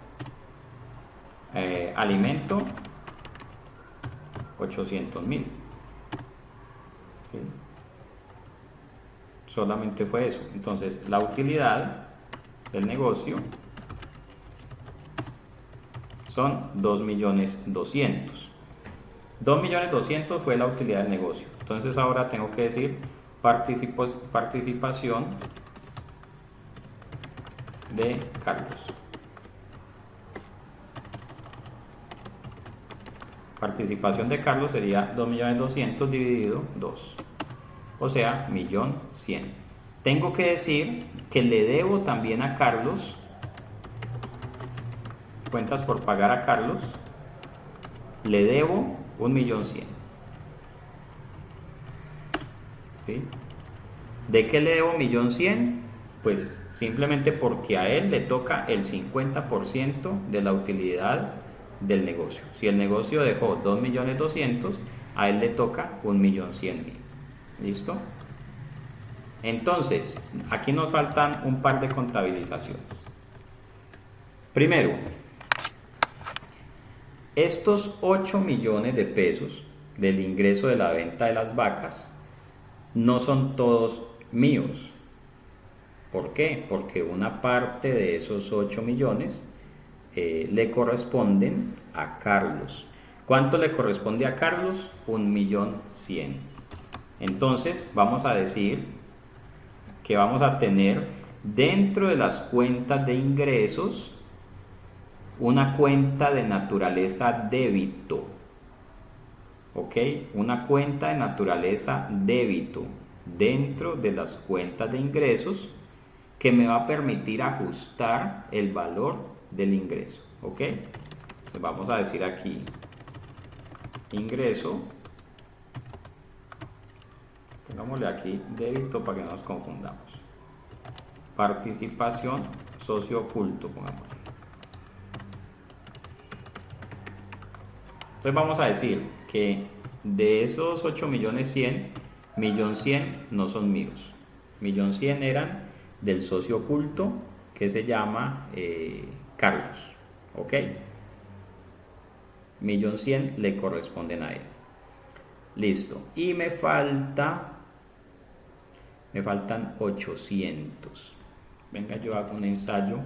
Alimento, 800.000. ¿Sí? Solamente fue eso. Entonces, la utilidad del negocio son 2.200.000. 2.200.000 fue la utilidad del negocio. Entonces, ahora tengo que decir participación de Carlos. Participación de Carlos sería 2.200.000 dividido 2. O sea, 1.100.000. Tengo que decir que le debo también a Carlos, cuentas por pagar a Carlos, le debo 1.100.000. ¿Sí? ¿De qué le debo 1.100.000? Pues simplemente porque a él le toca el 50% de la utilidad del negocio. Si el negocio dejó 2.200.000, a él le toca 1.100.000. ¿Listo? Entonces, aquí nos faltan un par de contabilizaciones. Primero, estos 8 millones de pesos del ingreso de la venta de las vacas no son todos míos. ¿Por qué? Porque una parte de esos 8 millones le corresponden a Carlos. ¿Cuánto le corresponde a Carlos? 1.100.000. Entonces vamos a decir que vamos a tener dentro de las cuentas de ingresos una cuenta de naturaleza débito. ¿Ok? Una cuenta de naturaleza débito dentro de las cuentas de ingresos que me va a permitir ajustar el valor del ingreso. ¿Ok? Entonces vamos a decir aquí ingreso, pongámosle aquí débito para que no nos confundamos, participación socio oculto, pongámosle. Entonces vamos a decir que de esos 8.100.000, 1.100.000 no son míos, 1.100.000 eran del socio oculto que se llama Carlos. ¿Ok? 1.100.000 le corresponden a él. Listo. Y me faltan 800. Venga, yo hago un ensayo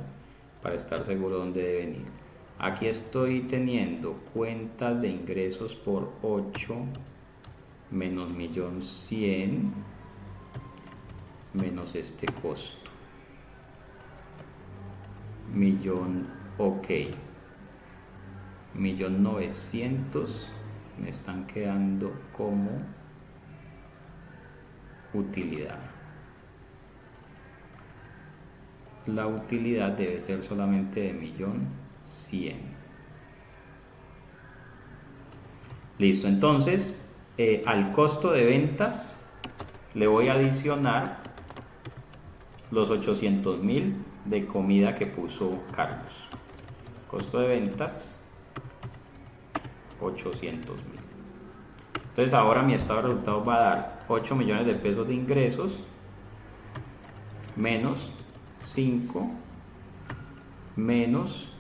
para estar seguro dónde deben ir. Aquí estoy teniendo cuentas de ingresos por 8 menos 1.100.000 menos este costo. Ok. 1.900.000 me están quedando como utilidad. La utilidad debe ser solamente de 1.100.000. Listo, entonces al costo de ventas le voy a adicionar los 800.000 de comida que puso Carlos. Costo de ventas 800.000. Entonces ahora mi estado de resultados va a dar 8 millones de pesos de ingresos menos 5 menos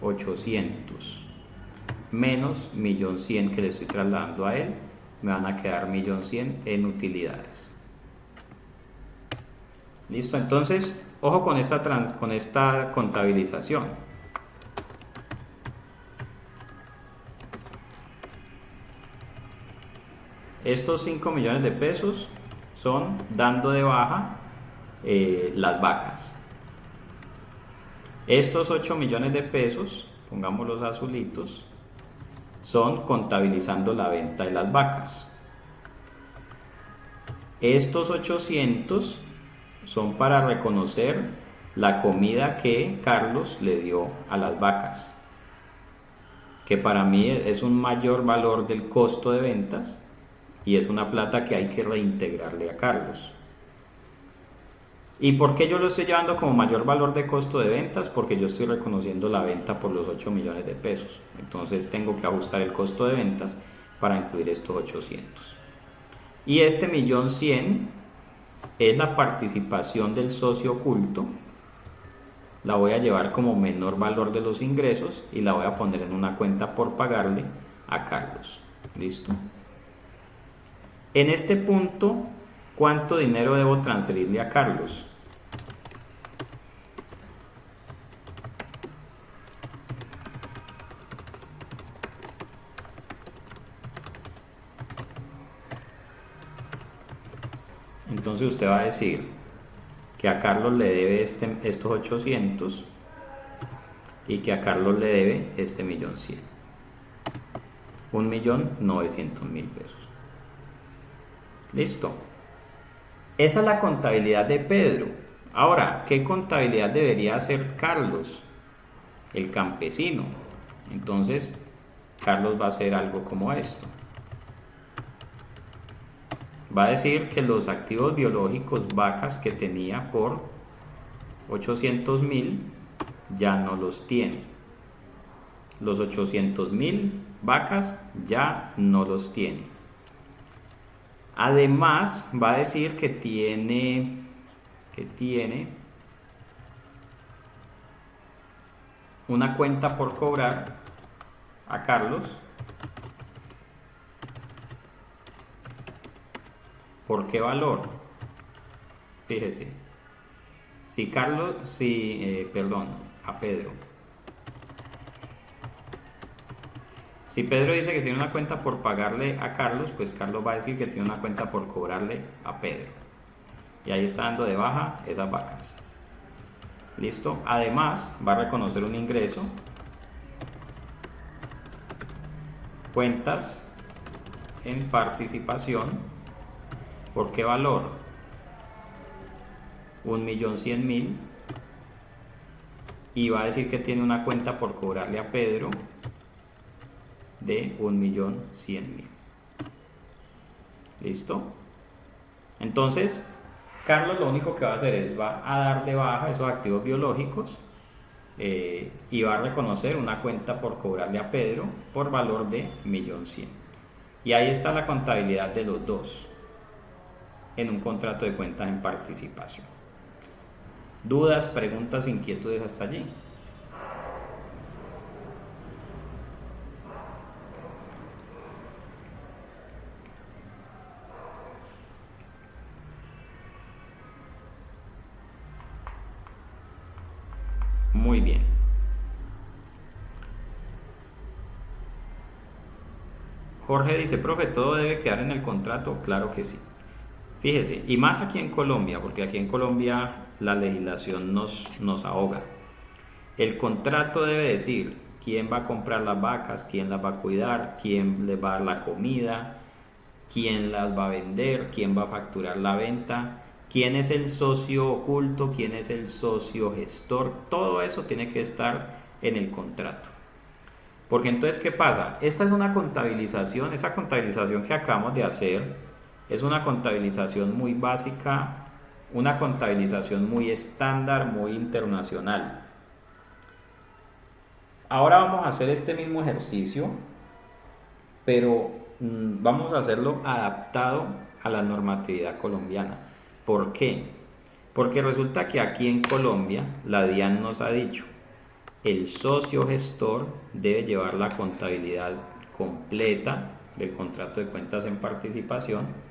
800 menos 1.100.000 que le estoy trasladando a él, me van a quedar 1.100.000 en utilidades. Listo, entonces ojo con esta contabilización. Estos 5 millones de pesos son dando de baja las vacas. Estos 8 millones de pesos, pongamos los azulitos, son contabilizando la venta de las vacas. Estos 800 son para reconocer la comida que Carlos le dio a las vacas, que para mí es un mayor valor del costo de ventas y es una plata que hay que reintegrarle a Carlos. ¿Y por qué yo lo estoy llevando como mayor valor de costo de ventas? Porque yo estoy reconociendo la venta por los 8 millones de pesos. Entonces tengo que ajustar el costo de ventas para incluir estos 800. Y este 1.100.000 es la participación del socio oculto. La voy a llevar como menor valor de los ingresos y la voy a poner en una cuenta por pagarle a Carlos. ¿Listo? En este punto, ¿cuánto dinero debo transferirle a Carlos? Entonces usted va a decir que a Carlos le debe estos 800 y que a Carlos le debe este 1.100.000. 1.900.000 pesos. Listo. Esa es la contabilidad de Pedro. Ahora, ¿qué contabilidad debería hacer Carlos? El campesino. Entonces, Carlos va a hacer algo como esto. va a decir que los activos biológicos vacas que tenía por 800.000 ya no los tiene. Los 800.000 vacas ya no los tiene. Además va a decir que tiene una cuenta por cobrar a Carlos. ¿Por qué valor? Fíjese. A Pedro. Si Pedro dice que tiene una cuenta por pagarle a Carlos, pues Carlos va a decir que tiene una cuenta por cobrarle a Pedro. Y ahí está dando de baja esas vacas. ¿Listo? Además, va a reconocer un ingreso. Cuentas en participación. ¿Por qué valor? 1.100.000. Y va a decir que tiene una cuenta por cobrarle a Pedro de 1.100.000. ¿Listo? Entonces, Carlos lo único que va a hacer es va a dar de baja esos activos biológicos y va a reconocer una cuenta por cobrarle a Pedro por valor de 1.100.000. Y ahí está la contabilidad de los dos en un contrato de cuentas en participación. ¿Dudas, preguntas, inquietudes hasta allí? Muy bien. Jorge dice, profe, ¿todo debe quedar en el contrato? Claro que sí. Fíjese, y más aquí en Colombia, porque aquí en Colombia la legislación nos ahoga. El contrato debe decir quién va a comprar las vacas, quién las va a cuidar, quién les va a dar la comida, quién las va a vender, quién va a facturar la venta, quién es el socio oculto, quién es el socio gestor. Todo eso tiene que estar en el contrato. Porque entonces, ¿qué pasa? Esta es una contabilización, esa contabilización que acabamos de hacer es una contabilización muy básica, una contabilización muy estándar, muy internacional. Ahora vamos a hacer este mismo ejercicio, pero vamos a hacerlo adaptado a la normatividad colombiana. ¿Por qué? Porque resulta que aquí en Colombia la DIAN nos ha dicho, el socio gestor debe llevar la contabilidad completa del contrato de cuentas en participación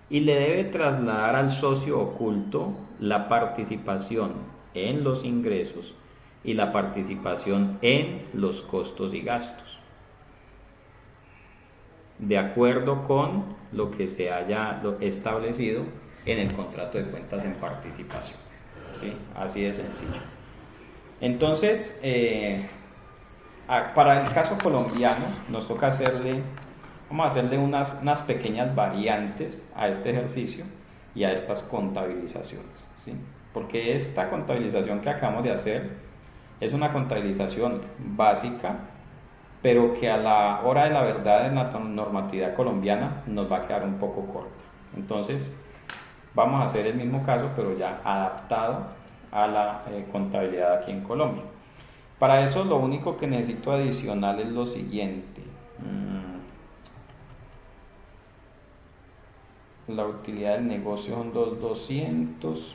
y le debe trasladar al socio oculto la participación en los ingresos y la participación en los costos y gastos, de acuerdo con lo que se haya establecido en el contrato de cuentas en participación. ¿Sí? Así de sencillo. Entonces, para el caso colombiano nos toca vamos a hacerle unas pequeñas variantes a este ejercicio y a estas contabilizaciones, ¿sí? Porque esta contabilización que acabamos de hacer es una contabilización básica, pero que a la hora de la verdad en la normatividad colombiana nos va a quedar un poco corta. Entonces, vamos a hacer el mismo caso, pero ya adaptado a la contabilidad aquí en Colombia. Para eso lo único que necesito adicional es lo siguiente. La utilidad del negocio son 2.200.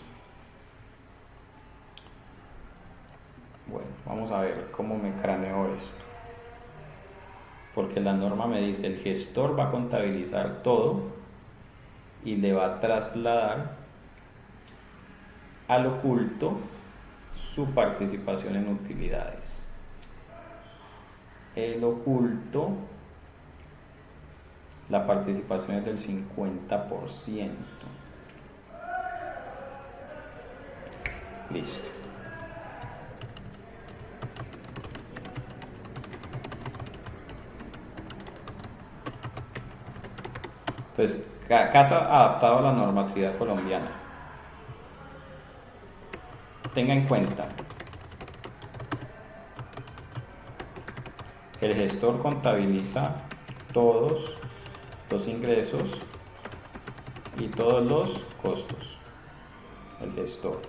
Bueno, vamos a ver cómo me craneo esto. Porque la norma me dice, el gestor va a contabilizar todo y le va a trasladar al oculto su participación en utilidades. El oculto, la participación es del 50%. Listo. Entonces, caso adaptado a la normatividad colombiana. Tenga en cuenta, el gestor contabiliza todos los ingresos y todos los costos, el gestor.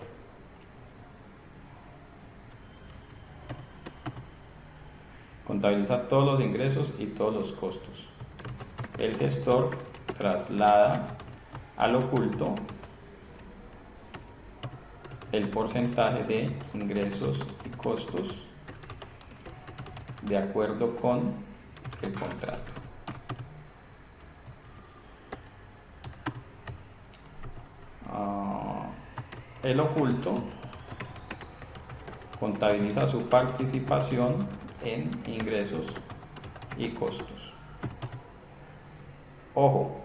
Contabiliza todos los ingresos y todos los costos. El gestor traslada al oculto el porcentaje de ingresos y costos de acuerdo con el contrato. El oculto contabiliza su participación en ingresos y costos. Ojo,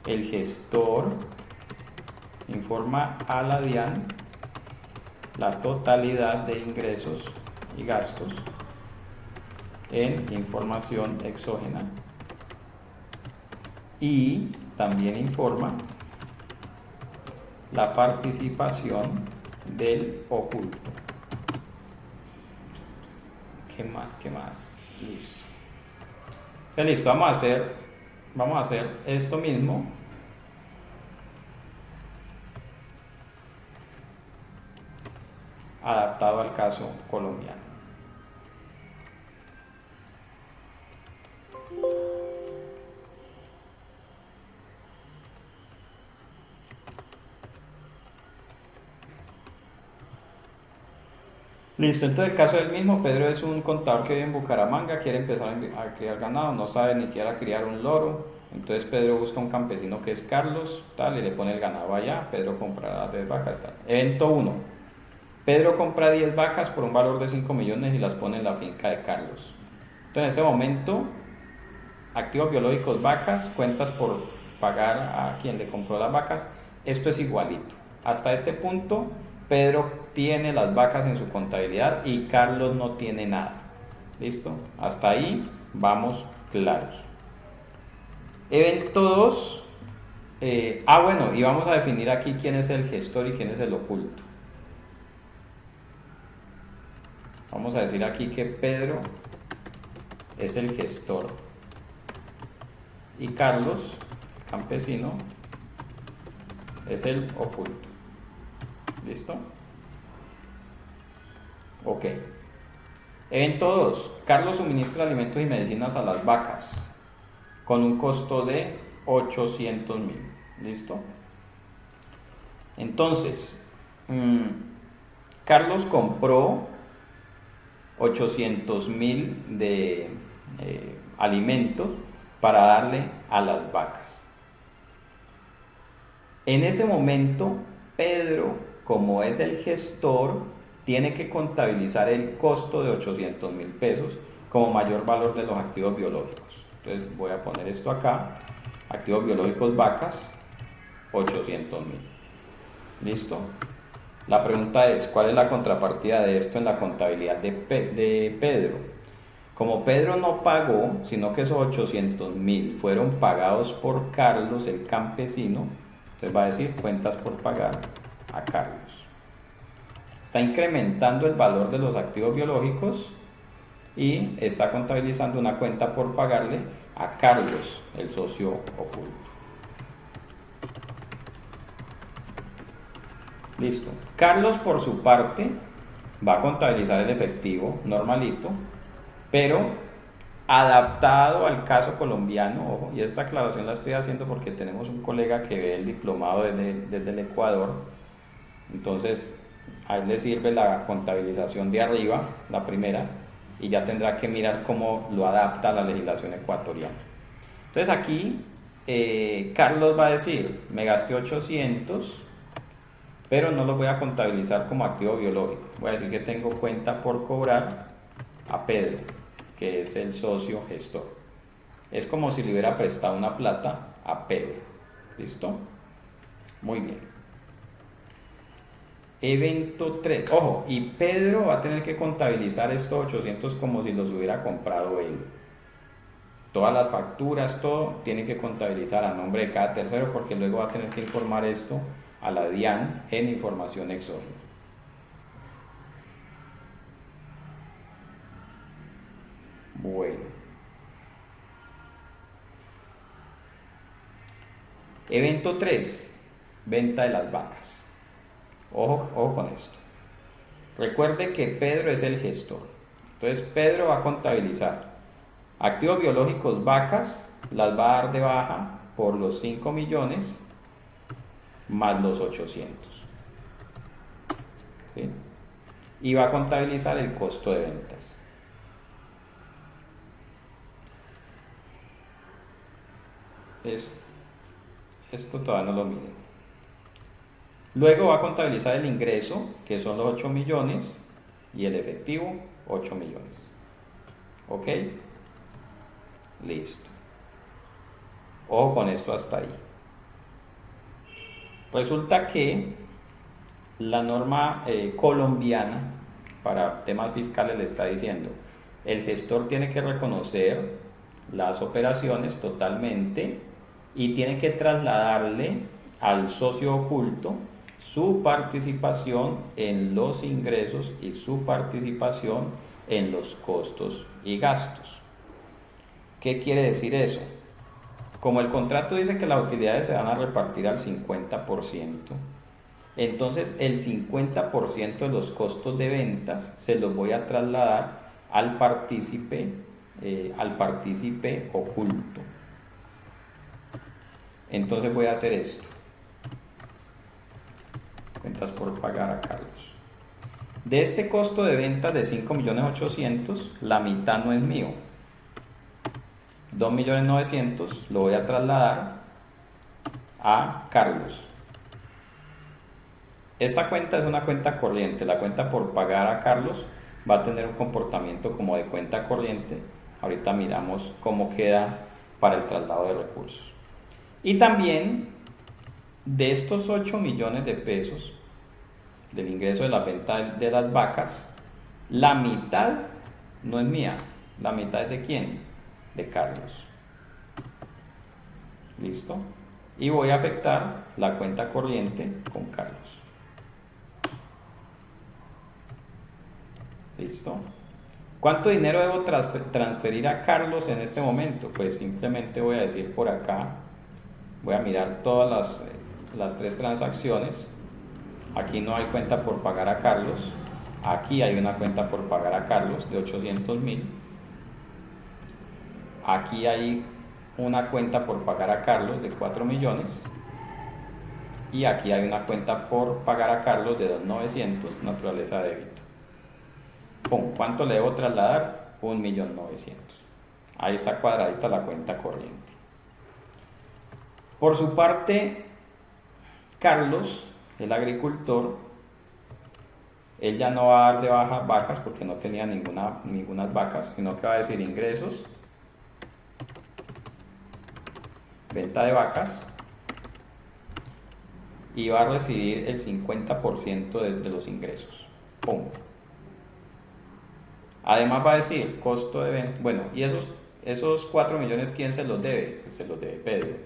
el gestor informa a la DIAN la totalidad de ingresos y gastos en información exógena y también informa la participación del oculto. ¿Qué más? Listo. Listo, vamos a hacer esto mismo. Adaptado al caso colombiano. Listo, entonces el caso es el mismo. Pedro es un contador que vive en Bucaramanga, quiere empezar a criar ganado, no sabe ni siquiera criar un loro. Entonces Pedro busca un campesino que es Carlos, tal, y le pone el ganado allá. Pedro compra 10 vacas, tal. Evento 1. Pedro compra 10 vacas por un valor de 5 millones y las pone en la finca de Carlos. Entonces en ese momento, activos biológicos vacas, cuentas por pagar a quien le compró las vacas, esto es igualito. Hasta este punto, Pedro tiene las vacas en su contabilidad y Carlos no tiene nada. ¿Listo? Hasta ahí vamos claros. Evento 2. Bueno, y vamos a definir aquí quién es el gestor y quién es el oculto. Vamos a decir aquí que Pedro es el gestor y Carlos, campesino, es el oculto. ¿Listo? Ok. Evento 2. Carlos suministra alimentos y medicinas a las vacas con un costo de 800.000. ¿Listo? Entonces, Carlos compró 800.000 de alimentos para darle a las vacas. En ese momento, Pedro, como es el gestor, tiene que contabilizar el costo de 800.000 pesos como mayor valor de los activos biológicos. Entonces voy a poner esto acá, activos biológicos vacas, 800.000. ¿Listo? La pregunta es, ¿cuál es la contrapartida de esto en la contabilidad de Pedro? Como Pedro no pagó, sino que esos 800.000 fueron pagados por Carlos, el campesino, entonces va a decir cuentas por pagar a Carlos. Está incrementando el valor de los activos biológicos y está contabilizando una cuenta por pagarle a Carlos, el socio oculto. Listo. Carlos, por su parte, va a contabilizar el efectivo normalito, pero adaptado al caso colombiano. Ojo, y esta aclaración la estoy haciendo porque tenemos un colega que ve el diplomado desde el Ecuador. Entonces, a él le sirve la contabilización de arriba, la primera, y ya tendrá que mirar cómo lo adapta a la legislación ecuatoriana. Entonces aquí, Carlos va a decir, me gasté 800, pero no lo voy a contabilizar como activo biológico. Voy a decir que tengo cuenta por cobrar a Pedro, que es el socio gestor. Es como si le hubiera prestado una plata a Pedro. ¿Listo? Muy bien. Evento 3. Ojo, y Pedro va a tener que contabilizar estos 800 como si los hubiera comprado él. Todas las facturas, todo, tiene que contabilizar a nombre de cada tercero porque luego va a tener que informar esto a la DIAN en información exógena. Bueno. Evento 3, venta de las vacas. Ojo con esto. Recuerde que Pedro es el gestor. Entonces Pedro va a contabilizar activos biológicos vacas, las va a dar de baja por los 5 millones más los 800. ¿Sí? Y va a contabilizar el costo de ventas. Esto todavía no lo miden. Luego va a contabilizar el ingreso, que son los 8 millones, y el efectivo, 8 millones. ¿Ok? Listo. Ojo con esto hasta ahí. Resulta que la norma colombiana para temas fiscales le está diciendo, el gestor tiene que reconocer las operaciones totalmente y tiene que trasladarle al socio oculto su participación en los ingresos y su participación en los costos y gastos. ¿Qué quiere decir eso? Como el contrato dice que las utilidades se van a repartir al 50%, entonces el 50% de los costos de ventas se los voy a trasladar al partícipe oculto. Entonces voy a hacer esto. Cuentas por pagar a Carlos. De este costo de ventas de 5.800.000, la mitad no es mío. 2.900.000 lo voy a trasladar a Carlos. Esta cuenta es una cuenta corriente. La cuenta por pagar a Carlos va a tener un comportamiento como de cuenta corriente. Ahorita miramos cómo queda para el traslado de recursos. Y también de estos 8 millones de pesos del ingreso de la venta de las vacas, la mitad no es mía. ¿La mitad es de quién? De Carlos. ¿Listo? Y voy a afectar la cuenta corriente con Carlos. ¿Listo? ¿Cuánto dinero debo transferir a Carlos en este momento? Pues simplemente voy a decir por acá, voy a mirar todas las 3 transacciones. Aquí no hay cuenta por pagar a Carlos. Aquí hay una cuenta por pagar a Carlos de 800.000. Aquí hay una cuenta por pagar a Carlos de 4 millones. Y aquí hay una cuenta por pagar a Carlos de 2.900.000, naturaleza de débito. ¡Pum! ¿Cuánto le debo trasladar? 1.900.000. Ahí está cuadradita la cuenta corriente. Por su parte, Carlos, el agricultor, él ya no va a dar de baja vacas porque no tenía ninguna vacas, sino que va a decir ingresos, venta de vacas, y va a recibir el 50% de los ingresos. ¡Pum! Además va a decir costo de venta. Bueno, y esos 4 millones, ¿quién se los debe? Pues se los debe Pedro.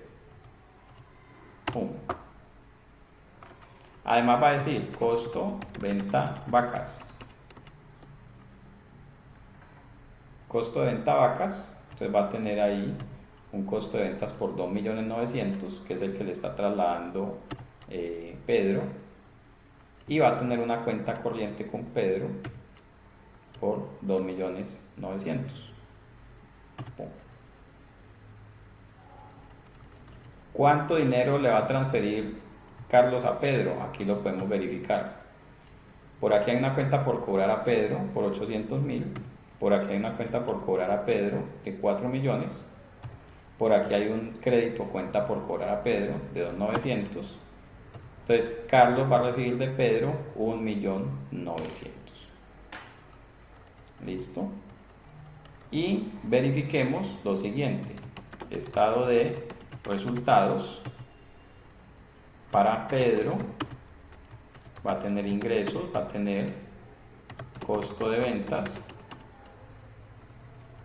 ¡Pum! Además va a decir costo, venta, vacas. Costo de venta vacas, entonces va a tener ahí un costo de ventas por 2.900.000, que es el que le está trasladando Pedro. Y va a tener una cuenta corriente con Pedro por 2.900.000. ¿Cuánto dinero le va a transferir Carlos a Pedro? Aquí lo podemos verificar. Por aquí hay una cuenta por cobrar a Pedro por 800.000. Por aquí hay una cuenta por cobrar a Pedro de 4 millones. Por aquí hay un crédito cuenta por cobrar a Pedro de 2.900.000. Entonces Carlos va a recibir de Pedro 1.900.000. ¿Listo? Y verifiquemos lo siguiente. Estado de resultados. Para Pedro va a tener ingresos, va a tener costo de ventas.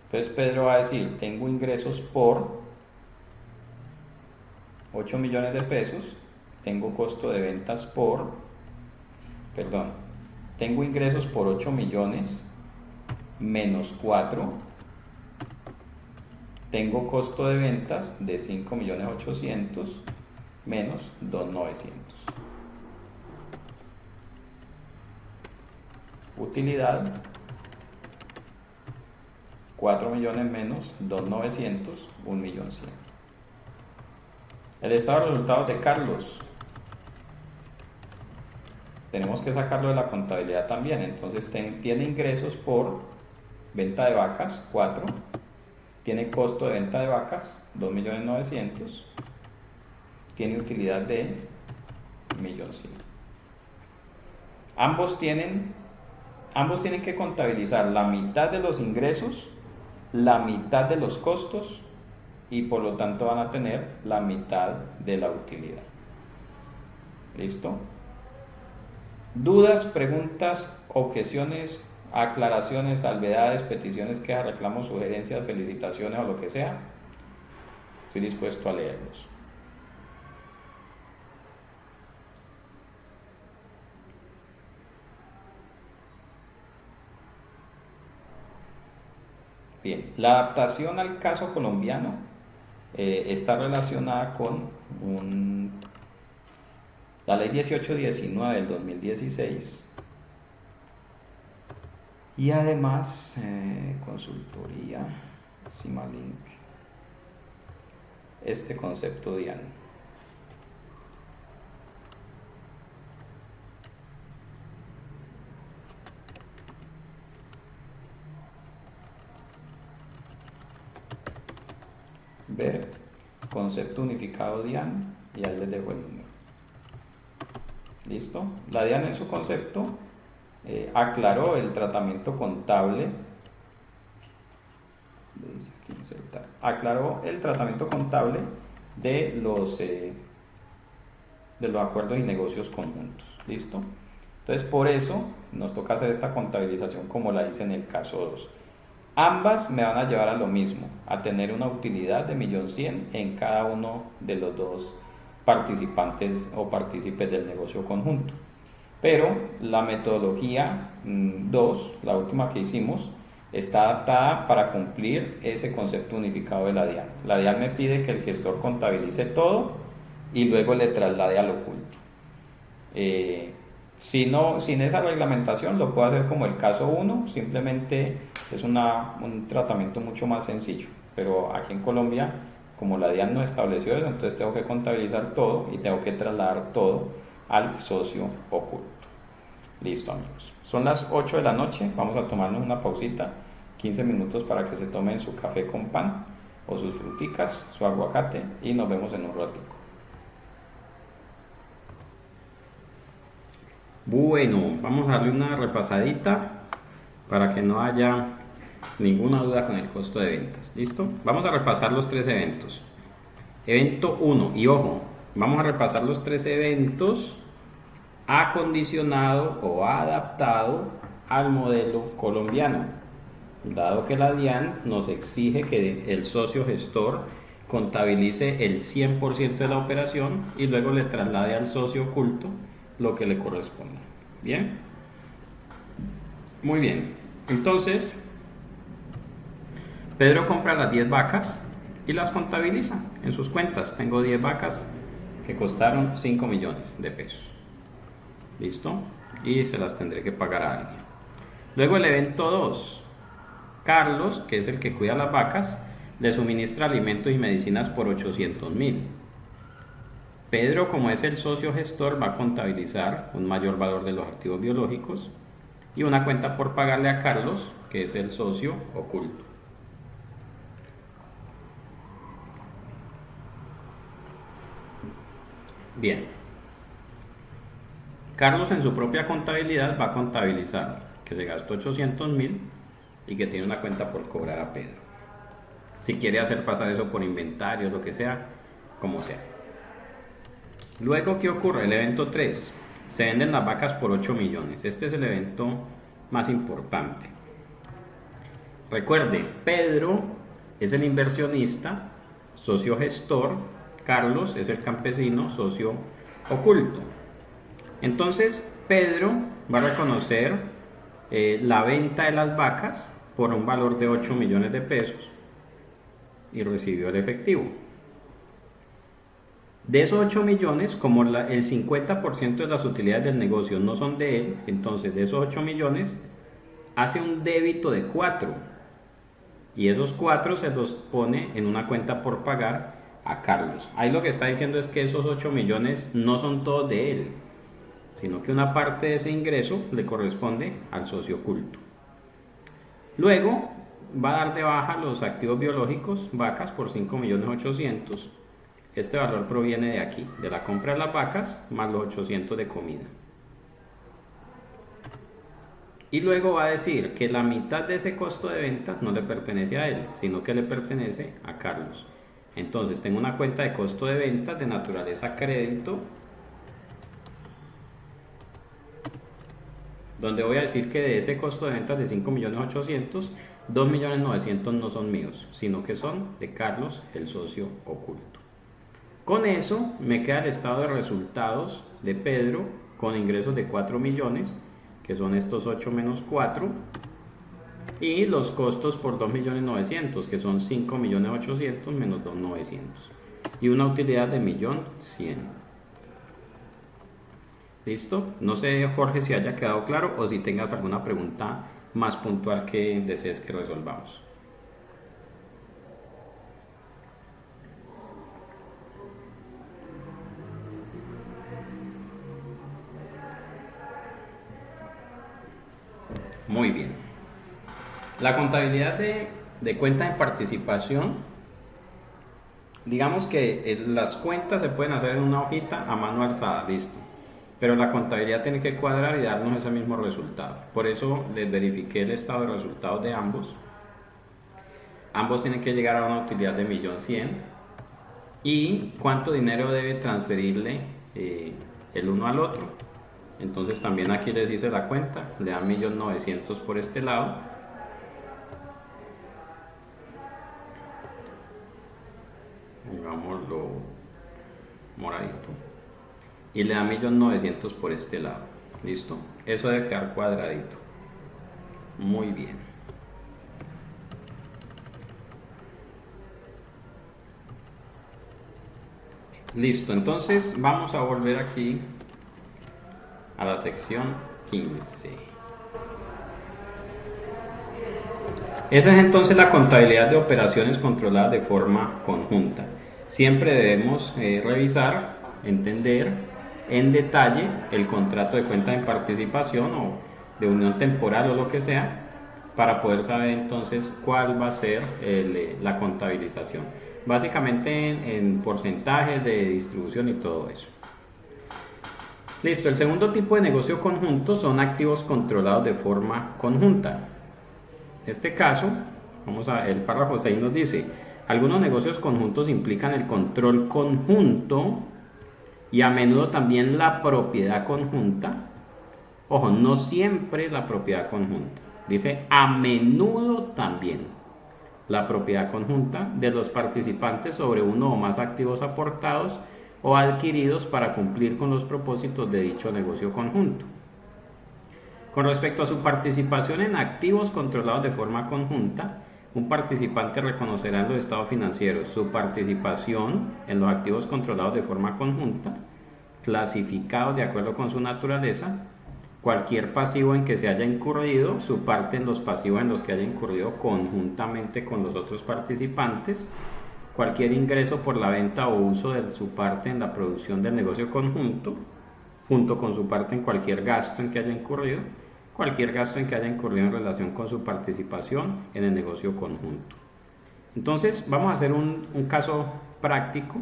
Entonces Pedro va a decir, tengo ingresos por 8 millones de pesos, tengo costo de ventas tengo ingresos por 8 millones menos 4, tengo costo de ventas de 5.800.000 menos 2.900. Utilidad 4 millones menos 2.900, 1.100.000. El estado de resultados de Carlos. Tenemos que sacarlo de la contabilidad también. Entonces tiene ingresos por venta de vacas, 4. Tiene costo de venta de vacas, 2.900.000. Tiene utilidad de 1.100.000. Ambos tienen que contabilizar la mitad de los ingresos, la mitad de los costos y por lo tanto van a tener la mitad de la utilidad. ¿Listo? ¿Dudas, preguntas, objeciones, aclaraciones, salvedades, peticiones, quejas, reclamos, sugerencias, felicitaciones o lo que sea? Estoy dispuesto a leerlos. Bien, la adaptación al caso colombiano está relacionada con la ley 1819 del 2016 y además consultoría, Simalink, este concepto DIAN. Ver concepto unificado DIAN y ahí les dejo el número. ¿Listo? La DIAN en su concepto aclaró el tratamiento contable. Aclaró el tratamiento contable de los acuerdos y negocios conjuntos. ¿Listo? Entonces por eso nos toca hacer esta contabilización como la hice en el caso 2. Ambas me van a llevar a lo mismo, a tener una utilidad de 1.100.000 en cada uno de los dos participantes o partícipes del negocio conjunto. Pero la metodología 2, la última que hicimos, está adaptada para cumplir ese concepto unificado de la DIAN. La DIAN me pide que el gestor contabilice todo y luego le traslade al oculto. Sin esa reglamentación lo puedo hacer como el caso 1, simplemente es un tratamiento mucho más sencillo, pero aquí en Colombia, como la DIAN no estableció eso, entonces tengo que contabilizar todo y tengo que trasladar todo al socio oculto. Listo, amigos. Son las 8 de la noche, vamos a tomarnos una pausita, 15 minutos para que se tomen su café con pan o sus fruticas, su aguacate y nos vemos en un ratico. Bueno, vamos a darle una repasadita para que no haya ninguna duda con el costo de ventas. ¿Listo? Vamos a repasar los 3 eventos. Evento 1, y ojo, vamos a repasar los 3 eventos acondicionado o adaptado al modelo colombiano, dado que la DIAN nos exige que el socio gestor contabilice el 100% de la operación y luego le traslade al socio oculto lo que le corresponda. Bien, muy bien. Entonces Pedro compra las 10 vacas y las contabiliza en sus cuentas. Tengo 10 vacas que costaron 5 millones de pesos. ¿Listo? Y se las tendré que pagar a alguien. Luego el evento 2. Carlos, que es el que cuida las vacas, le suministra alimentos y medicinas por 800.000. Pedro, como es el socio gestor, va a contabilizar un mayor valor de los activos biológicos y una cuenta por pagarle a Carlos, que es el socio oculto. Bien. Carlos en su propia contabilidad va a contabilizar que se gastó 800.000 y que tiene una cuenta por cobrar a Pedro. Si quiere hacer pasar eso por inventario, lo que sea, como sea. Luego, ¿qué ocurre? El evento 3. Se venden las vacas por 8 millones. Este es el evento más importante. Recuerde, Pedro es el inversionista, socio gestor. Carlos es el campesino, socio oculto. Entonces, Pedro va a reconocer la venta de las vacas por un valor de 8 millones de pesos y recibió el efectivo. De esos 8 millones, como el 50% de las utilidades del negocio no son de él, entonces de esos 8 millones hace un débito de 4 y esos 4 se los pone en una cuenta por pagar a Carlos. Ahí lo que está diciendo es que esos 8 millones no son todos de él, sino que una parte de ese ingreso le corresponde al socio oculto. Luego va a dar de baja los activos biológicos, vacas, por 5.800.000. Este valor proviene de aquí, de la compra de las vacas más los 800 de comida. Y luego va a decir que la mitad de ese costo de ventas no le pertenece a él, sino que le pertenece a Carlos. Entonces tengo una cuenta de costo de ventas de naturaleza crédito, donde voy a decir que de ese costo de ventas de 5.800.000, 2.900.000 no son míos, sino que son de Carlos, el socio oculto. Con eso me queda el estado de resultados de Pedro con ingresos de 4 millones, que son estos 8 menos 4, y los costos por 2.900.000, que son 5.800.000 menos 2.900.000, y una utilidad de 1.100.000. ¿Listo? No sé, Jorge, si haya quedado claro o si tengas alguna pregunta más puntual que desees que resolvamos. Muy bien. La contabilidad de cuenta de participación, digamos que las cuentas se pueden hacer en una hojita a mano alzada, listo. Pero la contabilidad tiene que cuadrar y darnos ese mismo resultado. Por eso les verifiqué el estado de resultados de ambos. Ambos tienen que llegar a una utilidad de 1.100.000. ¿Y cuánto dinero debe transferirle el uno al otro? Entonces también aquí les hice la cuenta, le dan 1.900.000 por este lado. Pongámoslo moradito. Y le dan 1.900.000 por este lado. ¿Listo? Eso debe quedar cuadradito. Muy bien. Listo, entonces vamos a volver aquí a la sección 15. Esa es entonces la contabilidad de operaciones controladas de forma conjunta. Siempre debemos revisar, entender en detalle el contrato de cuenta de participación o de unión temporal o lo que sea, para poder saber entonces cuál va a ser la contabilización. Básicamente en porcentajes de distribución y todo eso. Listo, el segundo tipo de negocio conjunto son activos controlados de forma conjunta. En este caso, el párrafo 6 nos dice: algunos negocios conjuntos implican el control conjunto y a menudo también la propiedad conjunta. Ojo, no siempre la propiedad conjunta. Dice a menudo también la propiedad conjunta de los participantes sobre uno o más activos aportados o adquiridos para cumplir con los propósitos de dicho negocio conjunto. Con respecto a su participación en activos controlados de forma conjunta, un participante reconocerá en los estados financieros su participación en los activos controlados de forma conjunta, clasificados de acuerdo con su naturaleza, cualquier pasivo en que se haya incurrido, su parte en los pasivos en los que haya incurrido conjuntamente con los otros participantes, cualquier ingreso por la venta o uso de su parte en la producción del negocio conjunto, junto con su parte en cualquier gasto en que haya incurrido, cualquier gasto en que haya incurrido en relación con su participación en el negocio conjunto. Entonces vamos a hacer un caso práctico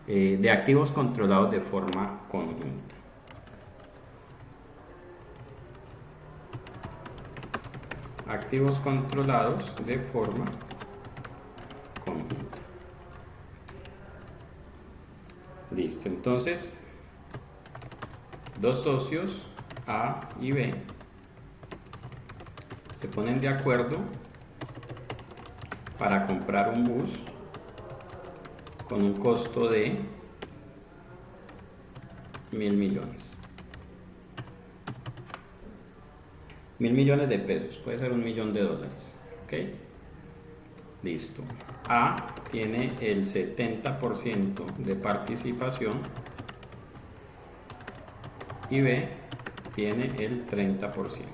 de activos controlados de forma conjunta. Activos controlados de forma conjunta. Listo, entonces dos socios A y B se ponen de acuerdo para comprar un bus con un costo de 1.000 millones. 1.000 millones de pesos, puede ser $1.000.000. ¿Ok? Listo. A tiene el 70% de participación y B tiene el 30%.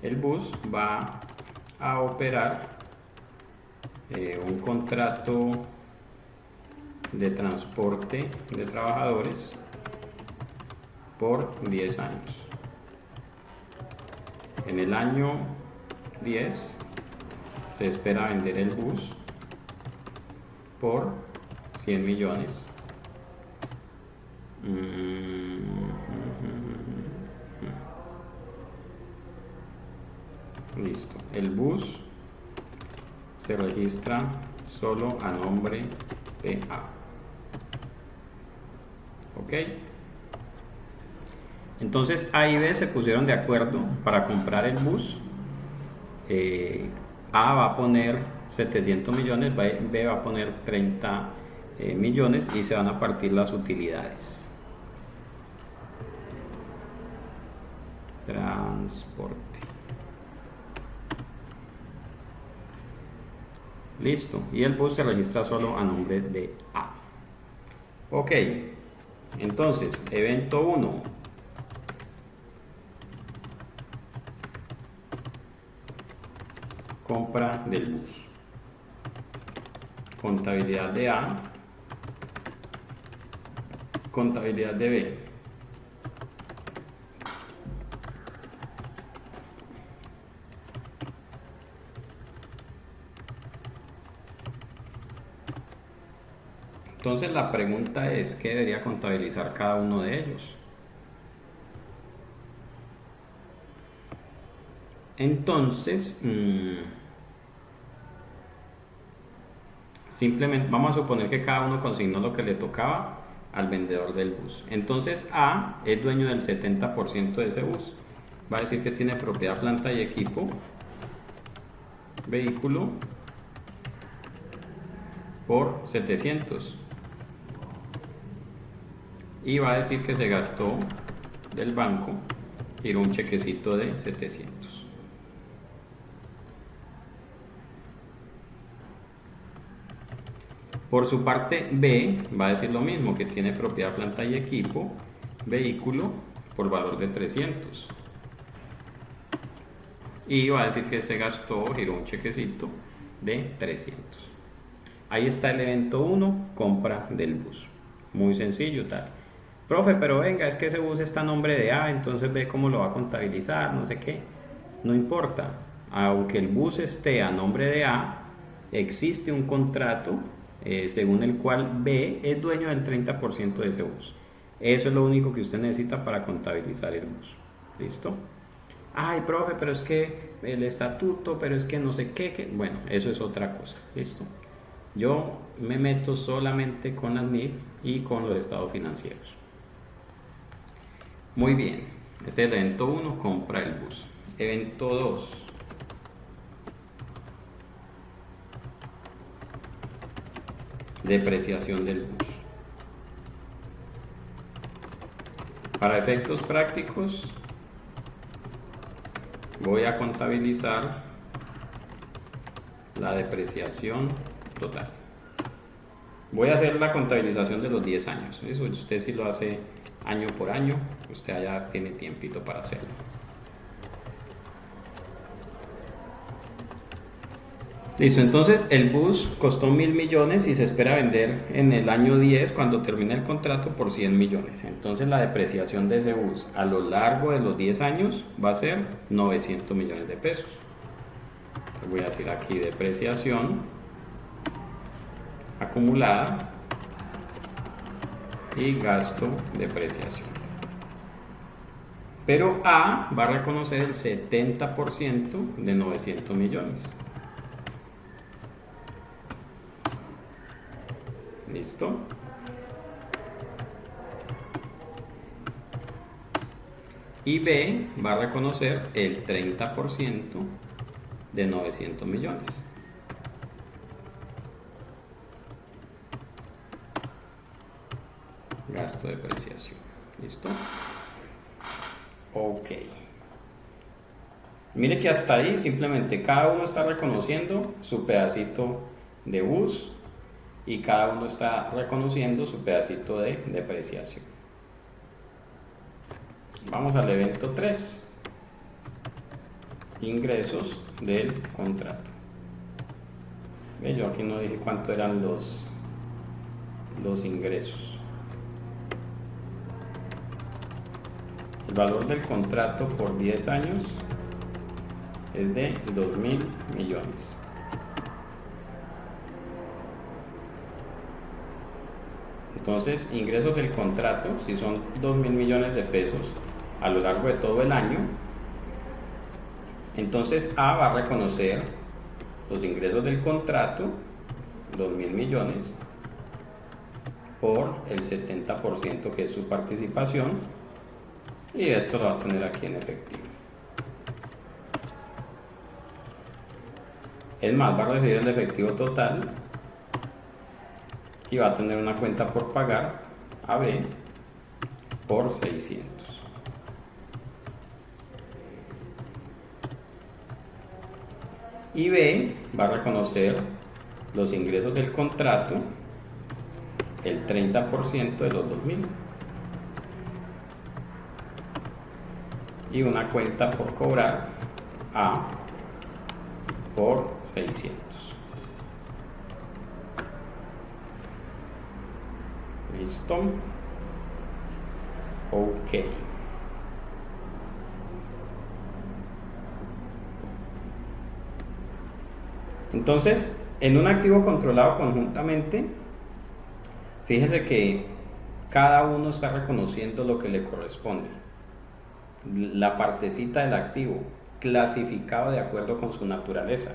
El bus va a operar un contrato de transporte de trabajadores por 10 años. En el año 10 se espera vender el bus por 100 millones. Listo. El bus se registra solo a nombre de A. ¿Ok? Entonces A y B se pusieron de acuerdo para comprar el bus. A va a poner 700 millones, B va a poner 30 millones y se van a partir las utilidades. Transporte. Listo. Y el bus se registra solo a nombre de A. Ok. Entonces, evento 1. Compra del bus. Contabilidad de A. Contabilidad de B. Entonces la pregunta es, ¿qué debería contabilizar cada uno de ellos? Entonces, simplemente vamos a suponer que cada uno consignó lo que le tocaba al vendedor del bus. Entonces A es dueño del 70% de ese bus. Va a decir que tiene propiedad, planta y equipo, vehículo por 700. Y va a decir que se gastó del banco, tiró un chequecito de 700. Por su parte B va a decir lo mismo, que tiene propiedad, planta y equipo, vehículo por valor de 300. Y va a decir que se gastó, giró un chequecito de 300. Ahí está el evento 1, compra del bus. Muy sencillo, tal. Profe, pero venga, es que ese bus está a nombre de A, entonces ve cómo lo va a contabilizar, no sé qué. No importa. Aunque el bus esté a nombre de A, existe un contrato según el cual B es dueño del 30% de ese bus. Eso es lo único que usted necesita para contabilizar el bus. ¿Listo? Ay, profe, pero es que el estatuto, pero es que no sé qué. Bueno, eso es otra cosa. ¿Listo? Yo me meto solamente con las NIF y con los estados financieros. Muy bien. Ese es el evento 1, compra el bus. Evento 2. Depreciación del bus. Para efectos prácticos, voy a contabilizar la depreciación total. Voy a hacer la contabilización de los 10 años. Eso usted si lo hace año por año, usted ya tiene tiempito para hacerlo. Listo, entonces el bus costó 1.000 millones y se espera vender en el año 10 cuando termine el contrato por 100 millones. Entonces la depreciación de ese bus a lo largo de los 10 años va a ser 900 millones de pesos. Entonces voy a decir aquí depreciación acumulada y gasto depreciación. Pero A va a reconocer el 70% de 900 millones. ¿Listo? Y B va a reconocer el 30% de 900 millones. Gasto de depreciación. ¿Listo? Ok. Mire que hasta ahí simplemente cada uno está reconociendo su pedacito de bus y cada uno está reconociendo su pedacito de depreciación. Vamos al evento 3, ingresos del contrato. Yo aquí no dije cuánto eran los ingresos. El valor del contrato por 10 años es de 2.000 millones. Entonces, ingresos del contrato, si son 2.000 millones de pesos a lo largo de todo el año, entonces A va a reconocer los ingresos del contrato, 2.000 millones, por el 70% que es su participación, y esto lo va a tener aquí en efectivo. Es más, va a recibir el efectivo total y va a tener una cuenta por pagar a B por 600. Y B va a reconocer los ingresos del contrato, el 30% de los 2.000. Y una cuenta por cobrar A por 600. ¿Listo? Ok. Entonces, en un activo controlado conjuntamente, fíjese que cada uno está reconociendo lo que le corresponde. La partecita del activo, clasificado de acuerdo con su naturaleza.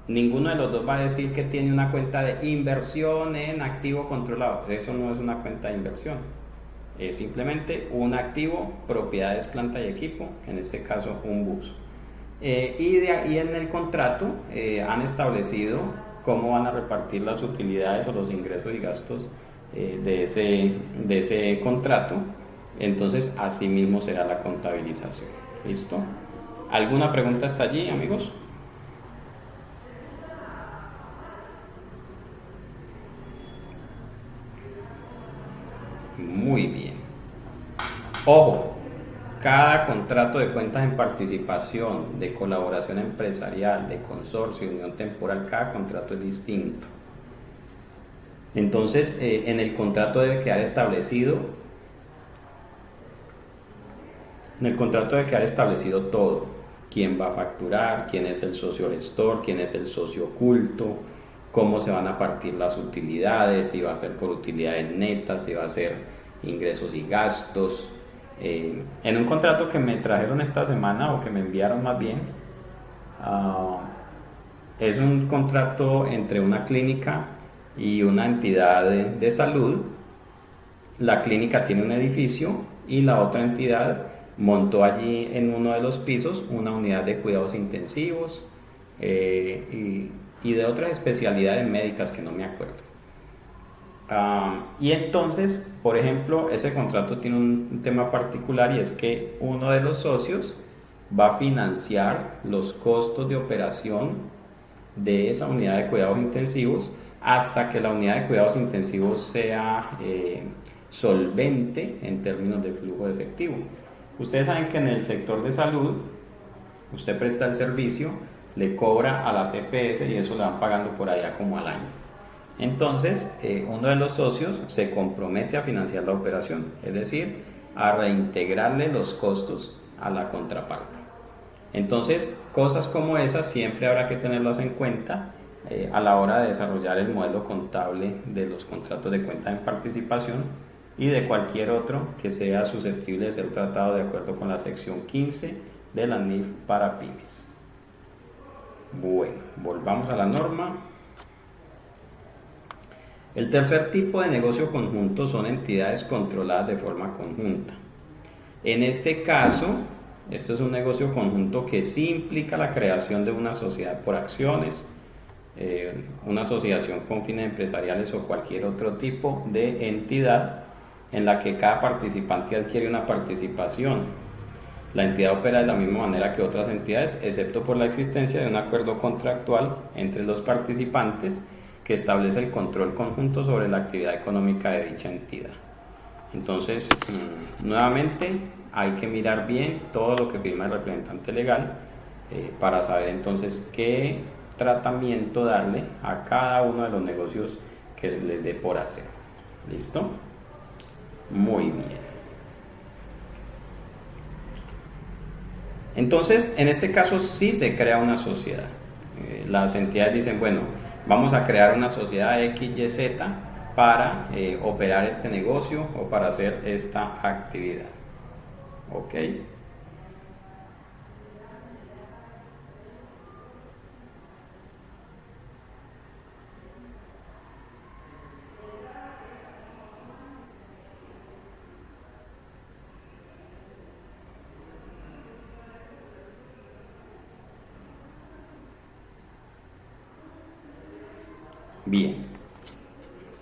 Ninguno de los dos va a decir que tiene una cuenta de inversión en activo controlado. Eso no es una cuenta de inversión. Es simplemente un activo, propiedades, planta y equipo, en este caso un bus. Y de ahí en el contrato han establecido cómo van a repartir las utilidades o los ingresos y gastos de ese contrato. Entonces, así mismo será la contabilización. ¿Listo? ¿Alguna pregunta hasta allí, amigos? Muy bien. Ojo, cada contrato de cuentas en participación, de colaboración empresarial, de consorcio, unión temporal, cada contrato es distinto. Entonces, en el contrato debe quedar establecido todo. Quién va a facturar, quién es el socio gestor, quién es el socio oculto, cómo se van a partir las utilidades, si va a ser por utilidades netas, si va a ser ingresos y gastos. En un contrato que me trajeron esta semana, o que me enviaron más bien, es un contrato entre una clínica y una entidad de salud. La clínica tiene un edificio y la otra entidad montó allí en uno de los pisos una unidad de cuidados intensivos y de otras especialidades médicas que no me acuerdo. Y entonces, por ejemplo, ese contrato tiene un tema particular, y es que uno de los socios va a financiar los costos de operación de esa unidad de cuidados intensivos hasta que la unidad de cuidados intensivos sea solvente en términos de flujo de efectivo. Ustedes saben que en el sector de salud, usted presta el servicio, le cobra a la CPS y eso le van pagando por allá como al año. Entonces, uno de los socios se compromete a financiar la operación, es decir, a reintegrarle los costos a la contraparte. Entonces, cosas como esas siempre habrá que tenerlas en cuenta a la hora de desarrollar el modelo contable de los contratos de cuenta en participación y de cualquier otro que sea susceptible de ser tratado de acuerdo con la sección 15 de la NIF para pymes. Bueno, volvamos a la norma. El tercer tipo de negocio conjunto son entidades controladas de forma conjunta. En este caso, esto es un negocio conjunto que sí implica la creación de una sociedad por acciones, una asociación con fines empresariales o cualquier otro tipo de entidad en la que cada participante adquiere una participación. La entidad opera de la misma manera que otras entidades, excepto por la existencia de un acuerdo contractual entre los participantes que establece el control conjunto sobre la actividad económica de dicha entidad. Entonces, nuevamente, hay que mirar bien todo lo que firma el representante legal para saber entonces qué tratamiento darle a cada uno de los negocios que se les dé por hacer. ¿Listo? Muy bien. Entonces, en este caso sí se crea una sociedad. Las entidades dicen, bueno, vamos a crear una sociedad XYZ para operar este negocio o para hacer esta actividad. ¿Ok? Bien.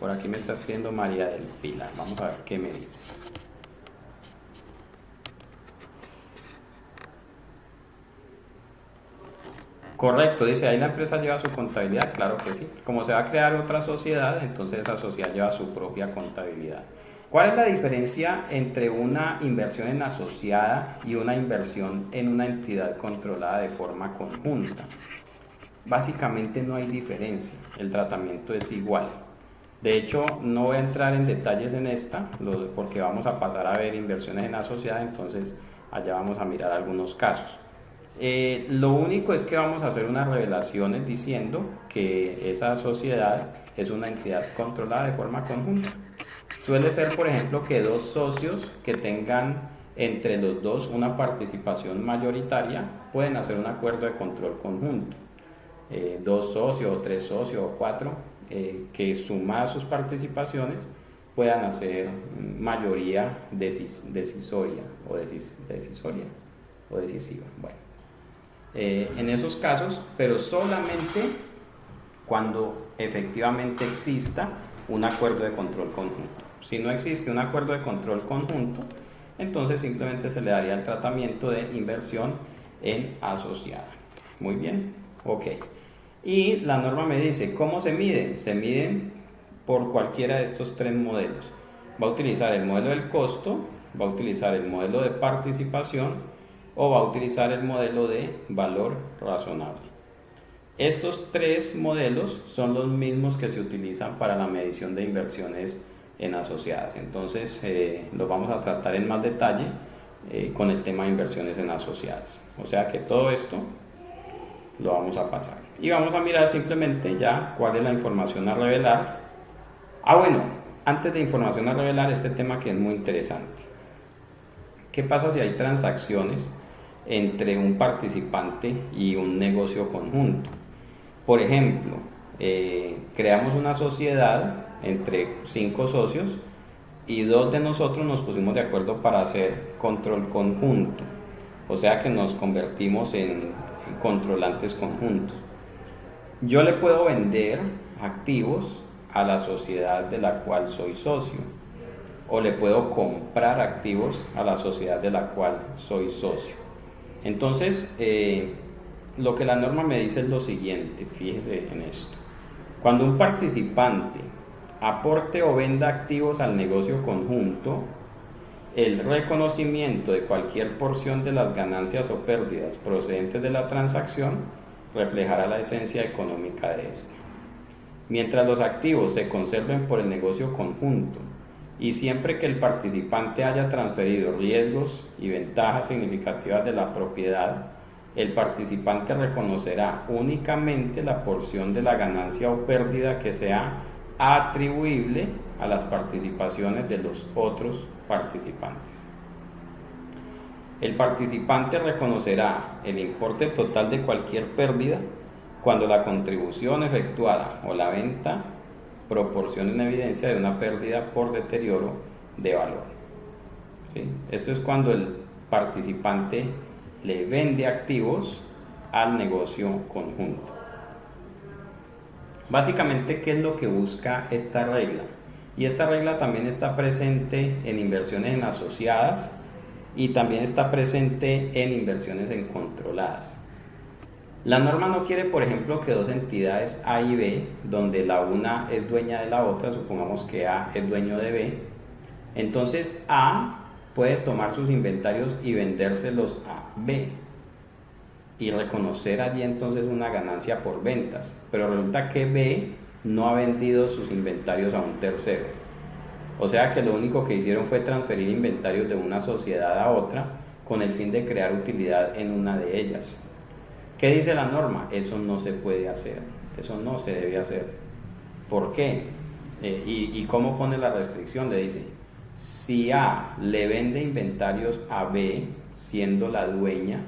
Por aquí me está escribiendo María del Pilar. Vamos a ver qué me dice. Correcto, dice, ahí la empresa lleva su contabilidad, claro que sí. Como se va a crear otra sociedad, entonces esa sociedad lleva su propia contabilidad. ¿Cuál es la diferencia entre una inversión en asociada y una inversión en una entidad controlada de forma conjunta? Básicamente no hay diferencia, el tratamiento es igual. De hecho, no voy a entrar en detalles en esta, porque vamos a pasar a ver inversiones en asociada, entonces allá vamos a mirar algunos casos. Lo único es que vamos a hacer unas revelaciones diciendo que esa sociedad es una entidad controlada de forma conjunta. Suele ser, por ejemplo, que dos socios que tengan entre los dos una participación mayoritaria pueden hacer un acuerdo de control conjunto. Dos socios o tres socios o cuatro que sumadas sus participaciones puedan hacer mayoría decisoria o decisiva. Bueno, en esos casos, pero solamente cuando efectivamente exista un acuerdo de control conjunto. Si no existe un acuerdo de control conjunto, entonces simplemente se le daría el tratamiento de inversión en asociada. Muy bien, ok. Y la norma me dice, ¿cómo se miden? Se miden por cualquiera de estos tres modelos. Va a utilizar el modelo del costo, va a utilizar el modelo de participación o va a utilizar el modelo de valor razonable. Estos tres modelos son los mismos que se utilizan para la medición de inversiones en asociadas. Entonces, los vamos a tratar en más detalle con el tema de inversiones en asociadas. O sea que todo esto lo vamos a pasar. Y vamos a mirar simplemente ya cuál es la información a revelar. Bueno, antes de información a revelar, este tema que es muy interesante. ¿Qué pasa si hay transacciones entre un participante y un negocio conjunto? Por ejemplo, creamos una sociedad entre 5 socios y 2 de nosotros nos pusimos de acuerdo para hacer control conjunto. O sea que nos convertimos en controlantes conjuntos. Yo le puedo vender activos a la sociedad de la cual soy socio, o le puedo comprar activos a la sociedad de la cual soy socio. Entonces, lo que la norma me dice es lo siguiente, fíjese en esto. Cuando un participante aporte o venda activos al negocio conjunto, el reconocimiento de cualquier porción de las ganancias o pérdidas procedentes de la transacción reflejará la esencia económica de esta. Mientras los activos se conserven por el negocio conjunto y siempre que el participante haya transferido riesgos y ventajas significativas de la propiedad, el participante reconocerá únicamente la porción de la ganancia o pérdida que sea atribuible a las participaciones de los otros participantes. El participante reconocerá el importe total de cualquier pérdida cuando la contribución efectuada o la venta proporcionen evidencia de una pérdida por deterioro de valor. ¿Sí? Esto es cuando el participante le vende activos al negocio conjunto. Básicamente, ¿qué es lo que busca esta regla? Y esta regla también está presente en inversiones en asociadas y también está presente en inversiones en controladas. La norma no quiere, por ejemplo, que dos entidades A y B, donde la una es dueña de la otra, supongamos que A es dueño de B, entonces A puede tomar sus inventarios y vendérselos a B y reconocer allí entonces una ganancia por ventas, pero resulta que B no ha vendido sus inventarios a un tercero, o sea que lo único que hicieron fue transferir inventarios de una sociedad a otra con el fin de crear utilidad en una de ellas. ¿Qué dice la norma? Eso no se puede hacer, eso no se debe hacer. ¿Por qué? ¿Y cómo pone la restricción? Le dice, si A le vende inventarios a B, siendo la dueña,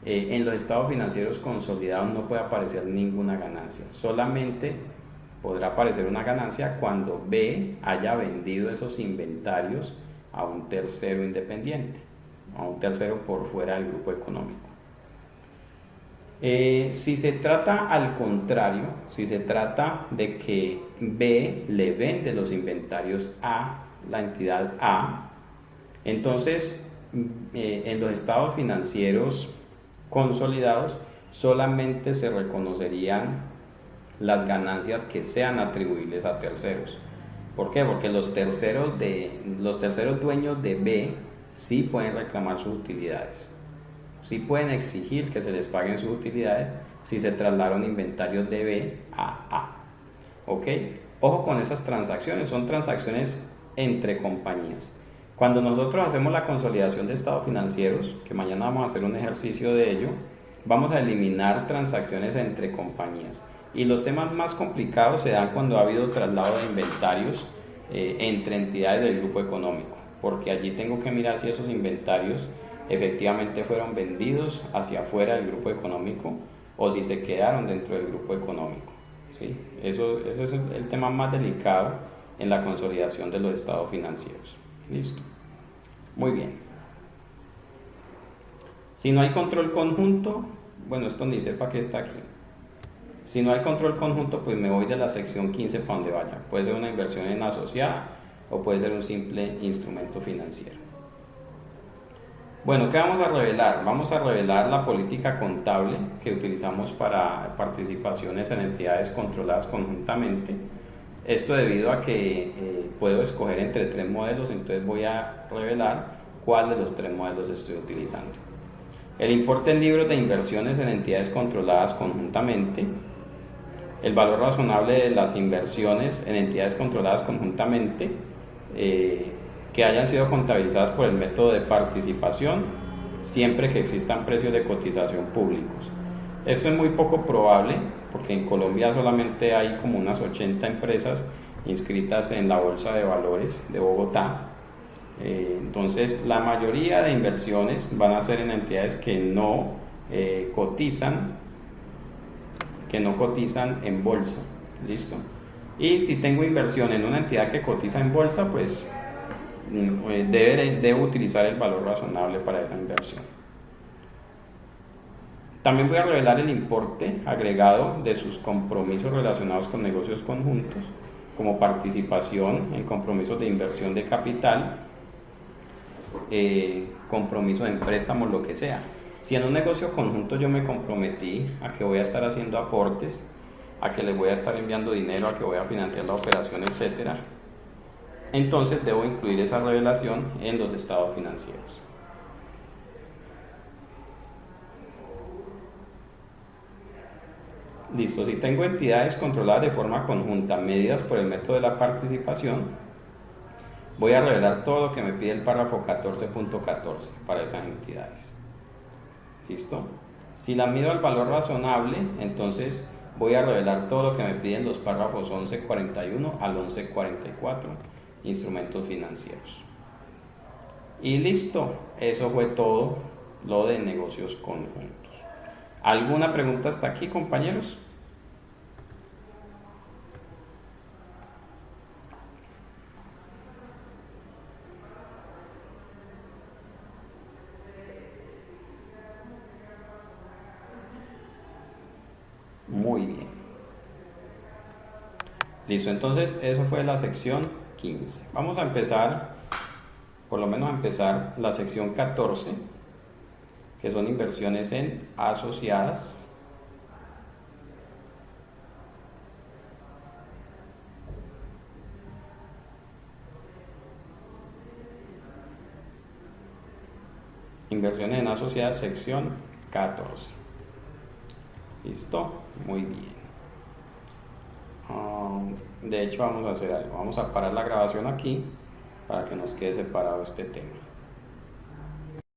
en los estados financieros consolidados no puede aparecer ninguna ganancia, solamente podrá aparecer una ganancia cuando B haya vendido esos inventarios a un tercero independiente, a un tercero por fuera del grupo económico. Si se trata al contrario, si se trata de que B le vende los inventarios a la entidad A, entonces en los estados financieros consolidados solamente se reconocerían las ganancias que sean atribuibles a terceros. ¿Por qué? Porque los terceros dueños de B sí pueden reclamar sus utilidades, sí pueden exigir que se les paguen sus utilidades si se trasladaron inventarios de B a A. ¿Ok? Ojo con esas transacciones, son transacciones entre compañías. Cuando nosotros hacemos la consolidación de estados financieros, que mañana vamos a hacer un ejercicio de ello, vamos a eliminar transacciones entre compañías. Y los temas más complicados se dan cuando ha habido traslado de inventarios entre entidades del grupo económico, porque allí tengo que mirar si esos inventarios efectivamente fueron vendidos hacia afuera del grupo económico o si se quedaron dentro del grupo económico. ¿Sí? Eso es el tema más delicado en la consolidación de los estados financieros. Listo. Muy bien. Si no hay control conjunto, bueno, esto ni sepa qué está aquí. Si no hay control conjunto, pues me voy de la sección 15 para donde vaya. Puede ser una inversión en asociada o puede ser un simple instrumento financiero. Bueno, ¿qué vamos a revelar? Vamos a revelar la política contable que utilizamos para participaciones en entidades controladas conjuntamente. Esto debido a que puedo escoger entre 3 modelos, entonces voy a revelar cuál de los 3 modelos estoy utilizando. El importe en libros de inversiones en entidades controladas conjuntamente, el valor razonable de las inversiones en entidades controladas conjuntamente que hayan sido contabilizadas por el método de participación, siempre que existan precios de cotización públicos. Esto es muy poco probable porque en Colombia solamente hay como unas 80 empresas inscritas en la Bolsa de Valores de Bogotá. Entonces la mayoría de inversiones van a ser en entidades que no cotizan en bolsa. ¿Listo? Y si tengo inversión en una entidad que cotiza en bolsa, pues debo utilizar el valor razonable para esa inversión. También voy a revelar el importe agregado de sus compromisos relacionados con negocios conjuntos, como participación en compromisos de inversión de capital, compromiso en préstamos, lo que sea. Si en un negocio conjunto yo me comprometí a que voy a estar haciendo aportes, a que les voy a estar enviando dinero, a que voy a financiar la operación, etcétera, entonces debo incluir esa revelación en los estados financieros. Listo, si tengo entidades controladas de forma conjunta, medidas por el método de la participación, voy a revelar todo lo que me pide el párrafo 14.14 para esas entidades. ¿Listo? Si la mido al valor razonable, entonces voy a revelar todo lo que me piden los párrafos 11.41 al 11.44, instrumentos financieros. Y listo, eso fue todo lo de negocios conjuntos. ¿Alguna pregunta hasta aquí, compañeros? Muy bien. Listo, entonces eso fue la sección 15. Vamos a empezar por lo menos empezar la sección 14, que son inversiones en asociadas. Inversiones en asociadas, sección 14. ¿Listo? Muy bien. De hecho, vamos a hacer algo. Vamos a parar la grabación aquí para que nos quede separado este tema.